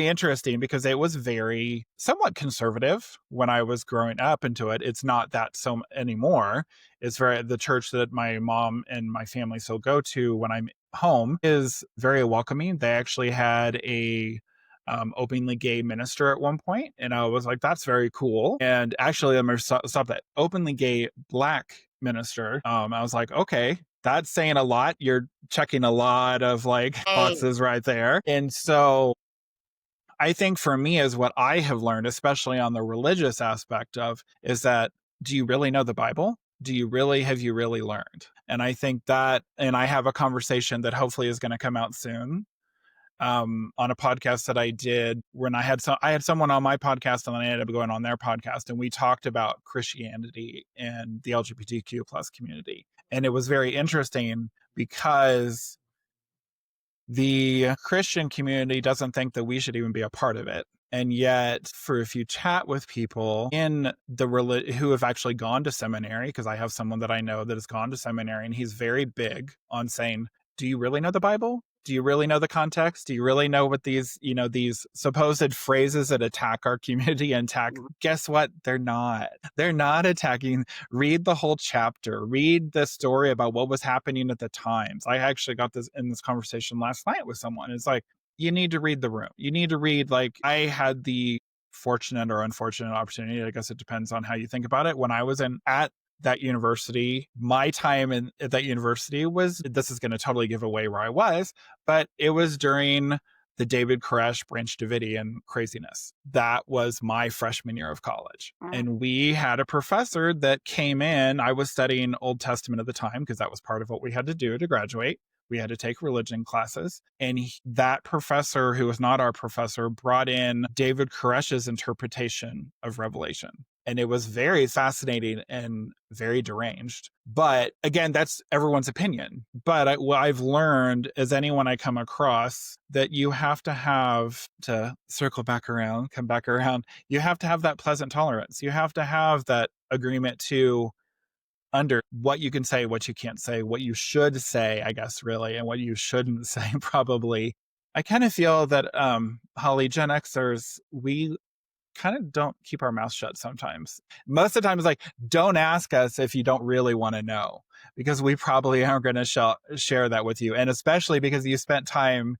interesting, because it was very somewhat conservative when I was growing up into it. It's not that so anymore. The church that my mom and my family still go to when I'm home is very welcoming. They actually had a openly gay minister at one point, and I was like, that's very cool. And actually, I'm going to stop that. Openly gay Black minister. I was like, okay, that's saying a lot. You're checking a lot of Hey, boxes right there. And so I think for me, is what I have learned, especially on the religious aspect is that, do you really know the Bible? Have you really learned? And I think that, and I have a conversation that hopefully is going to come out soon, on a podcast that I did, when I had someone on my podcast, and then I ended up going on their podcast, and we talked about Christianity and the LGBTQ plus community. And it was very interesting, because the Christian community doesn't think that we should even be a part of it. And yet, if you chat with people who have actually gone to seminary, because I have someone that I know that has gone to seminary, and he's very big on saying, do you really know the Bible? Do you really know the context? Do you really know what these supposed phrases that attack our community and attack? Guess what? They're not. They're not attacking. Read the whole chapter. Read the story about what was happening at the times. I actually got this in this conversation last night with someone. It's like, you need to read the room. You need to read, I had the fortunate or unfortunate opportunity, I guess it depends on how you think about it. When I was at that university, my time at that university this is going to totally give away where I was, but it was during the David Koresh, Branch Davidian craziness. That was my freshman year of college. And we had a professor that came in. I was studying Old Testament at the time, because that was part of what we had to do to graduate. We had to take religion classes. And that professor, who was not our professor, brought in David Koresh's interpretation of Revelation. And it was very fascinating and very deranged. But again, that's everyone's opinion. But what I've learned is, anyone I come across, that you have to circle back around, come back around, you have to have that pleasant tolerance. You have to have that agreement to under what you can say, what you can't say, what you should say, I guess, really, and what you shouldn't say, probably. I kind of feel that, Holly, Gen Xers, we kind of don't keep our mouth shut sometimes. Most of the time, it's like, don't ask us if you don't really want to know, because we probably aren't going to share that with you. And especially because you spent time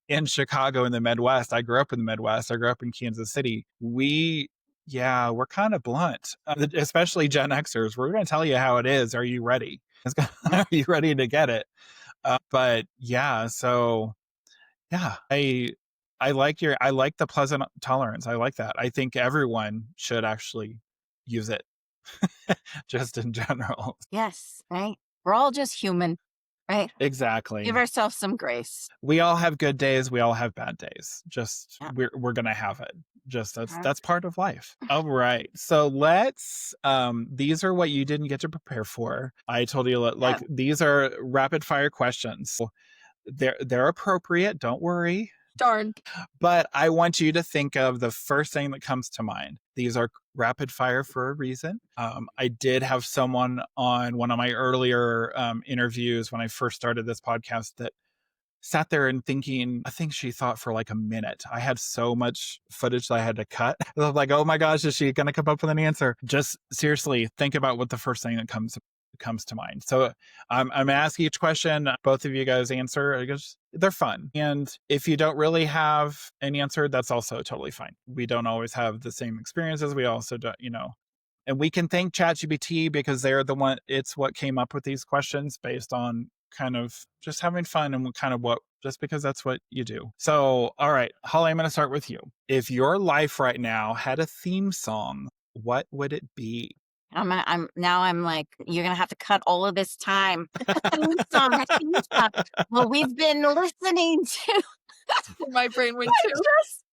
in Chicago in the Midwest. I grew up in the Midwest. I grew up in Kansas City. Yeah, we're kind of blunt, especially Gen Xers. We're going to tell you how it is. Are you ready? Are you ready to get it? But yeah, so yeah, I like the pleasant tolerance. I like that. I think everyone should actually use it, just in general. Yes, right? We're all just human, right? Exactly. Give ourselves some grace. We all have good days. We all have bad days. Just Yeah. we're gonna have it. Just Right. that's part of life. All right. So let's. These are what you didn't get to prepare for. I told you like these are rapid fire questions. So they're appropriate. Don't worry. Darn. But I want you to think of the first thing that comes to mind. These are rapid fire for a reason. I did have someone on one of my earlier interviews when I first started this podcast that sat there and thinking, I think she thought for like a minute. I had so much footage that I had to cut. I was like, oh my gosh, is she going to come up with an answer? Just seriously think about what the first thing that comes to mind. So I'm asking each question. Both of you guys answer because they're fun. And if you don't really have an answer, that's also totally fine. We don't always have the same experiences. We also don't, and we can thank ChatGPT because they're the one, it's what came up with these questions based on kind of just having fun and kind of just because that's what you do. So, all right, Holly, I'm going to start with you. If your life right now had a theme song, what would it be? I'm like, you're gonna have to cut all of this time. Theme song. Well, we've been listening to. My brain went too.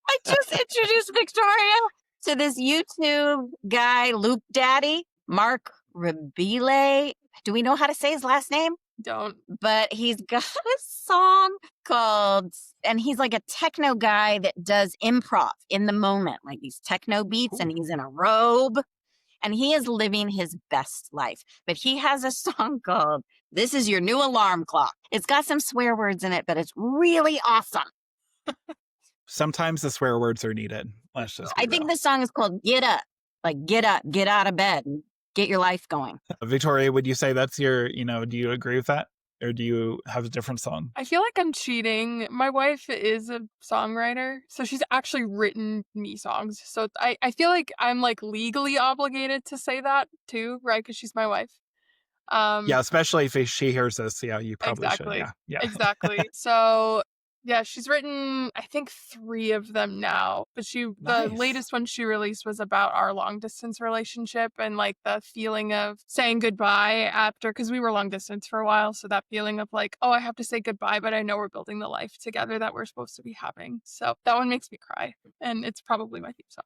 I just introduced Victoria to this YouTube guy, Loop Daddy, Mark Rabile. Do we know how to say his last name? Don't. But he's got a song called, and he's like a techno guy that does improv in the moment, like these techno beats, and he's in a robe. And he is living his best life. But he has a song called This Is Your New Alarm Clock. It's got some swear words in it, but it's really awesome. Sometimes the swear words are needed. Let's just I think the song is called Get Up. Like, get up, get out of bed, and get your life going. Victoria, would you say that's your, do you agree with that? Or do you have a different song? I feel like I'm cheating. My wife is a songwriter, so she's actually written me songs. So I feel like I'm like legally obligated to say that too, right? Because she's my wife. Yeah, especially if she hears this. Yeah, you probably exactly. should. Yeah. Exactly. So yeah, she's written, I think, 3 of them now. But the latest one she released was about our long distance relationship and like the feeling of saying goodbye after, because we were long distance for a while. So that feeling of like, oh, I have to say goodbye, but I know we're building the life together that we're supposed to be having. So that one makes me cry. And it's probably my theme song.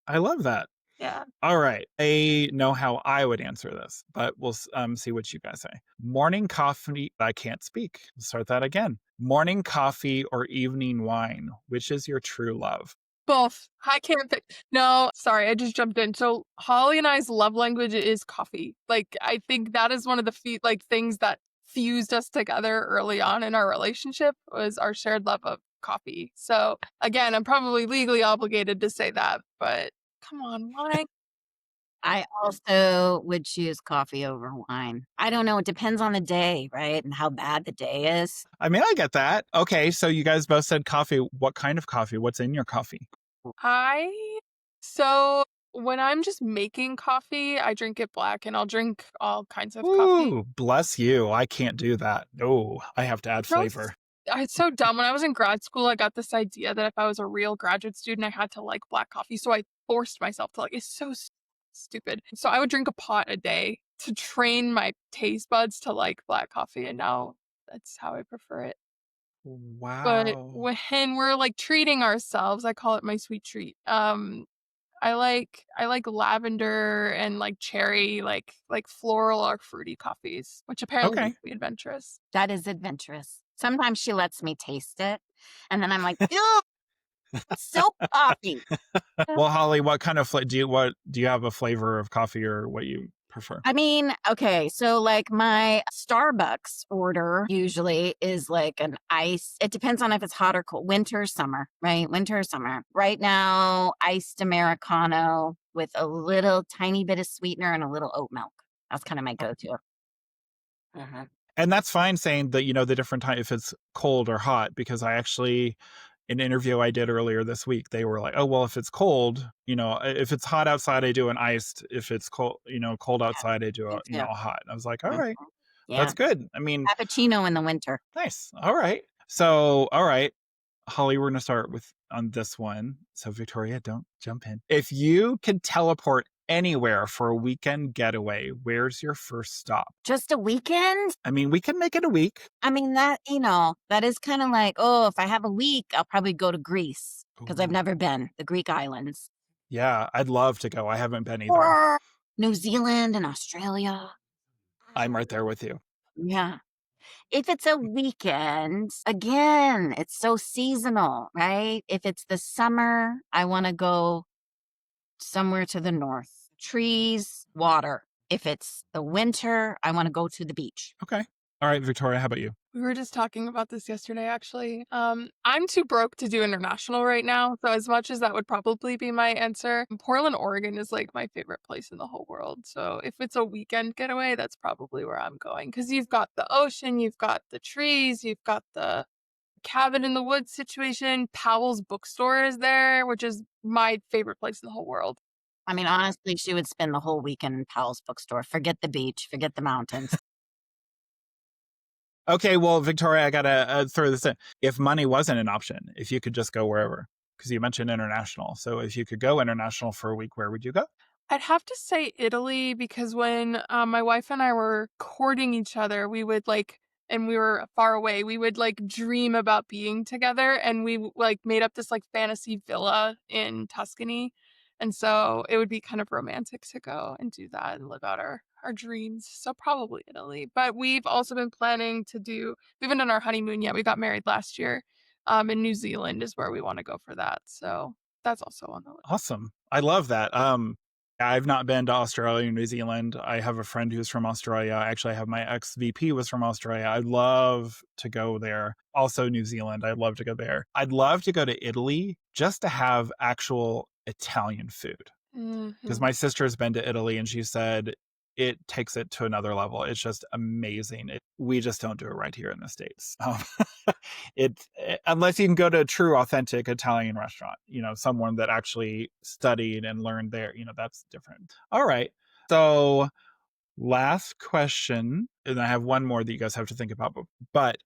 I love that. Yeah. All right. I know how I would answer this, but we'll see what you guys say. Morning coffee. I can't speak. Let's start that again. Morning coffee or evening wine? Which is your true love? Both. I can't pick. No, sorry, I just jumped in. So Holly and I's love language is coffee. Like, I think that is one of the things that fused us together early on in our relationship was our shared love of coffee. So again, I'm probably legally obligated to say that, but come on, wine. I also would choose coffee over wine. I don't know. It depends on the day, right? And how bad the day is. I mean, I get that. Okay, so you guys both said coffee. What kind of coffee? What's in your coffee? So when I'm just making coffee, I drink it black and I'll drink all kinds of coffee. Ooh, bless you. I can't do that. No, I have to add flavor. It's so dumb. When I was in grad school, I got this idea that if I was a real graduate student, I had to like black coffee. So I forced myself to like, it's so stupid. So I would drink a pot a day to train my taste buds to like black coffee. And now that's how I prefer it. Wow. But when we're like treating ourselves, I call it my sweet treat. I like lavender and like cherry, like floral or fruity coffees, which apparently makes me adventurous. That is adventurous. Sometimes she lets me taste it, and then I'm like, ew, so coffee. Well, Holly, what kind of do you have a flavor of coffee or what you prefer? I mean, okay, so like my Starbucks order usually is like an ice. It depends on if it's hot or cold. Winter, summer, right? Winter or summer. Right now, iced Americano with a little tiny bit of sweetener and a little oat milk. That's kind of my go-to. Mhm. And that's fine saying that, the different time if it's cold or hot, because I actually an interview I did earlier this week, they were like, "Oh, well, if it's cold, if it's hot outside, I do an iced. If it's cold outside, I do Me too. a hot." And I was like, "All Mhm. right, Yeah. that's good." I mean, Cappuccino in the winter. nice. All right. So, all right, Holly, we're going to start with on this one. So, Victoria, don't jump in. If you could teleport anywhere for a weekend getaway, where's your first stop? Just a weekend? I mean, we can make it a week. I mean, that is kind of like, oh, if I have a week, I'll probably go to Greece because I've Ooh. never been, the Greek islands. Yeah, I'd love to go. I haven't been either. Or New Zealand and Australia. I'm right there with you. Yeah. If it's a weekend, again, it's so seasonal, right? If it's the summer, I want to go somewhere to the north. Trees, water. If it's the winter, I want to go to the beach. Okay. All right, Victoria, how about you? We were just talking about this yesterday, actually. I'm too broke to do international right now, so as much as that would probably be my answer, Portland, Oregon is like my favorite place in the whole world. So if it's a weekend getaway, that's probably where I'm going because you've got the ocean, you've got the trees, you've got the cabin in the woods situation. Powell's bookstore is there, which is my favorite place in the whole world. I mean, honestly, she would spend the whole weekend in Powell's bookstore. Forget the beach, forget the mountains. Okay, well, Victoria, I gotta throw this in. If money wasn't an option, if you could just go wherever, because you mentioned international. So if you could go international for a week, where would you go? I'd have to say Italy because when my wife and I were courting each other, we would and we were far away, we would like dream about being together and we like made up this like fantasy villa in Tuscany. And so it would be kind of romantic to go and do that and live out our dreams. So probably Italy. But we've also been planning we haven't done our honeymoon yet. We got married last year. And New Zealand is where we want to go for that. So that's also on the list. Awesome. I love that. I've not been to Australia or New Zealand. I have a friend who's from Australia. Actually, I have my ex VP was from Australia. I'd love to go there. Also, New Zealand. I'd love to go there. I'd love to go to Italy just to have actual Italian food. Because Mhm. my sister's been to Italy and she said it takes it to another level. It's just amazing. We just don't do it right here in the States. Unless you can go to a true, authentic Italian restaurant, someone that actually studied and learned there, that's different. All right. So, last question, and I have one more that you guys have to think about. But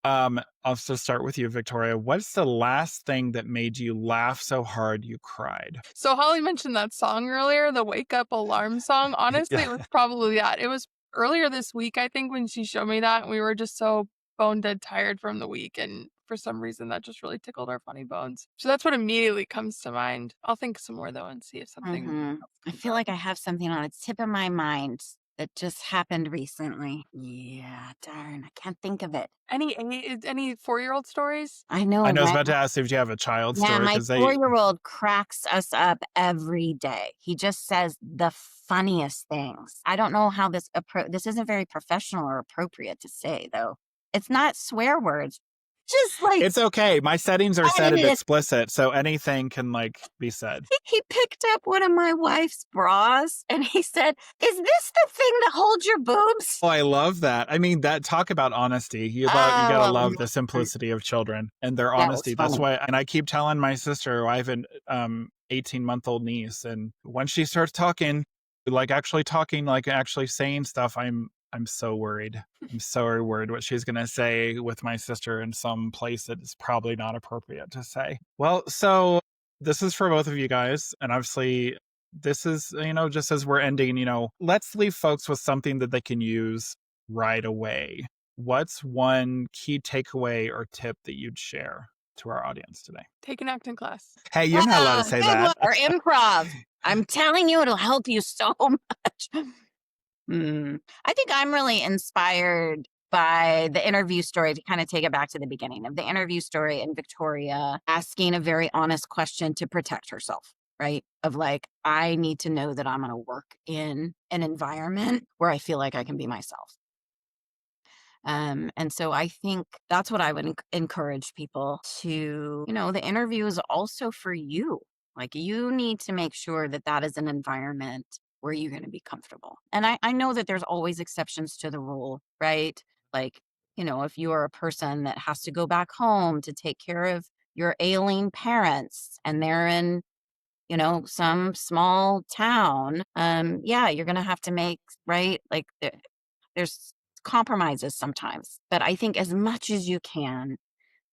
I'll just start with you, Victoria. What's the last thing that made you laugh so hard you cried? So Holly mentioned that song earlier, the wake up alarm song. Honestly, it Yeah. was probably that. It was earlier this week, I think, when she showed me that. And we were just so bone dead tired from the week. And for some reason, that just really tickled our funny bones. So that's what immediately comes to mind. I'll think some more, though, and see if something else I comes feel up. like I have something on the tip of my mind that just happened recently. Yeah, darn, I can't think of it. Any 4-year-old stories? I I know, know I was right? about to ask if you have a child Yeah, story my because they 4-year-old cracks us up every day. He just says the funniest things. I don't know how this isn't very professional or appropriate to say, though. It's not swear words. Just like, it's okay. My settings are set at he explicit, so anything can be said. he picked up one of my wife's bras and he said, "Is this the thing that holds your boobs?" Oh, I love that. I mean, that talk about honesty. You gotta Oh, love the simplicity of children and their that was honesty. That's funny. why, and I keep telling my sister, I have an 18-month-old niece, and when she starts talking, like actually talking, like actually saying stuff, I'm so worried. I'm so worried what she's gonna say with my sister in some place that is probably not appropriate to say. Well, so this is for both of you guys, and obviously this is, just as we're ending, let's leave folks with something that they can use right away. What's one key takeaway or tip that you'd share to our audience today? Take an acting class. Hey, you're not allowed to say Good one. that. Or improv. I'm telling you, it'll help you so much. I think I'm really inspired by the interview story to kind of take it back to the beginning of the interview story and Victoria asking a very honest question to protect herself. right? Of like, I need to know that I'm going to work in an environment where I feel like I can be myself. And so I think that's what I would encourage people to, the interview is also for you. Like you need to make sure that that is an environment where you're going to be comfortable. And I know that there's always exceptions to the rule, right? Like, if you are a person that has to go back home to take care of your ailing parents and they're in, some small town, yeah, you're going to have to make, right? Like there's compromises sometimes, but I think as much as you can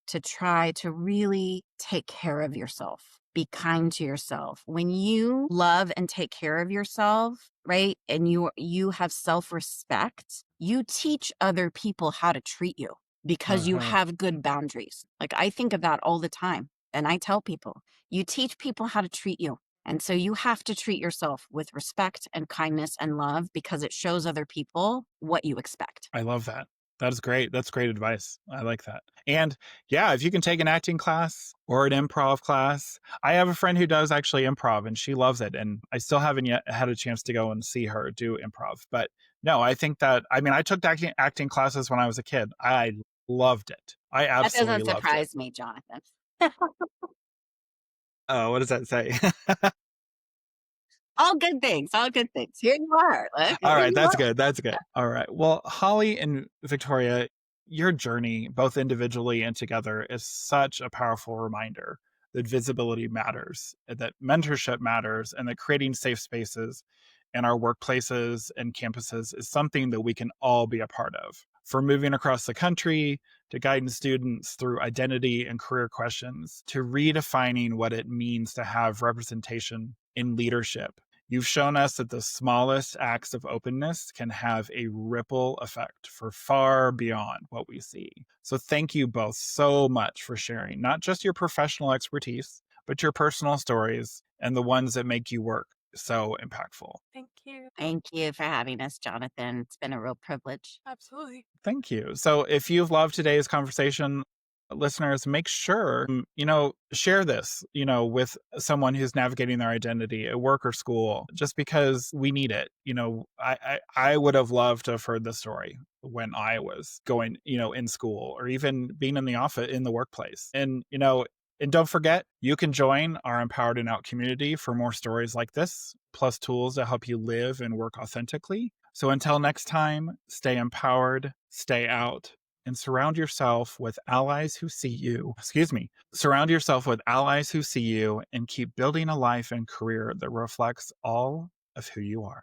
to try to really take care of yourself. Be kind to yourself. When you love and take care of yourself, right? And you have self-respect, you teach other people how to treat you because you Uh-huh. have good boundaries. Like I think of that all the time. And I tell people, you teach people how to treat you. And so you have to treat yourself with respect and kindness and love because it shows other people what you expect. I love that. That is great. That's great advice. I like that. And yeah, if you can take an acting class or an improv class, I have a friend who does actually improv and she loves it. And I still haven't yet had a chance to go and see her do improv. But no, I think that, I mean, I took acting classes when I was a kid. I loved it. I That absolutely doesn't loved it. surprise me, Jonathan. Oh, what does that say? All good things, all good things. Here you are. Look, All here right, you that's are. good. That's good. All right. Well, Holly and Victoria, your journey, both individually and together, is such a powerful reminder that visibility matters, that mentorship matters, and that creating safe spaces in our workplaces and campuses is something that we can all be a part of. From moving across the country to guiding students through identity and career questions to redefining what it means to have representation in leadership. You've shown us that the smallest acts of openness can have a ripple effect for far beyond what we see. So, thank you both so much for sharing not just your professional expertise, but your personal stories and the ones that make you work so impactful. Thank you. Thank you for having us, Jonathan. It's been a real privilege. Absolutely. Thank you. So, if you've loved today's conversation, listeners, make sure, share this, with someone who's navigating their identity at work or school, just because we need it. I would have loved to have heard this story when I was going, in school or even being in the office, in the workplace. And don't forget, you can join our Empowered and Out community for more stories like this, plus tools to help you live and work authentically. So until next time, stay empowered, stay out, and surround yourself with allies who see you. Excuse me. Surround yourself with allies who see you and keep building a life and career that reflects all of who you are.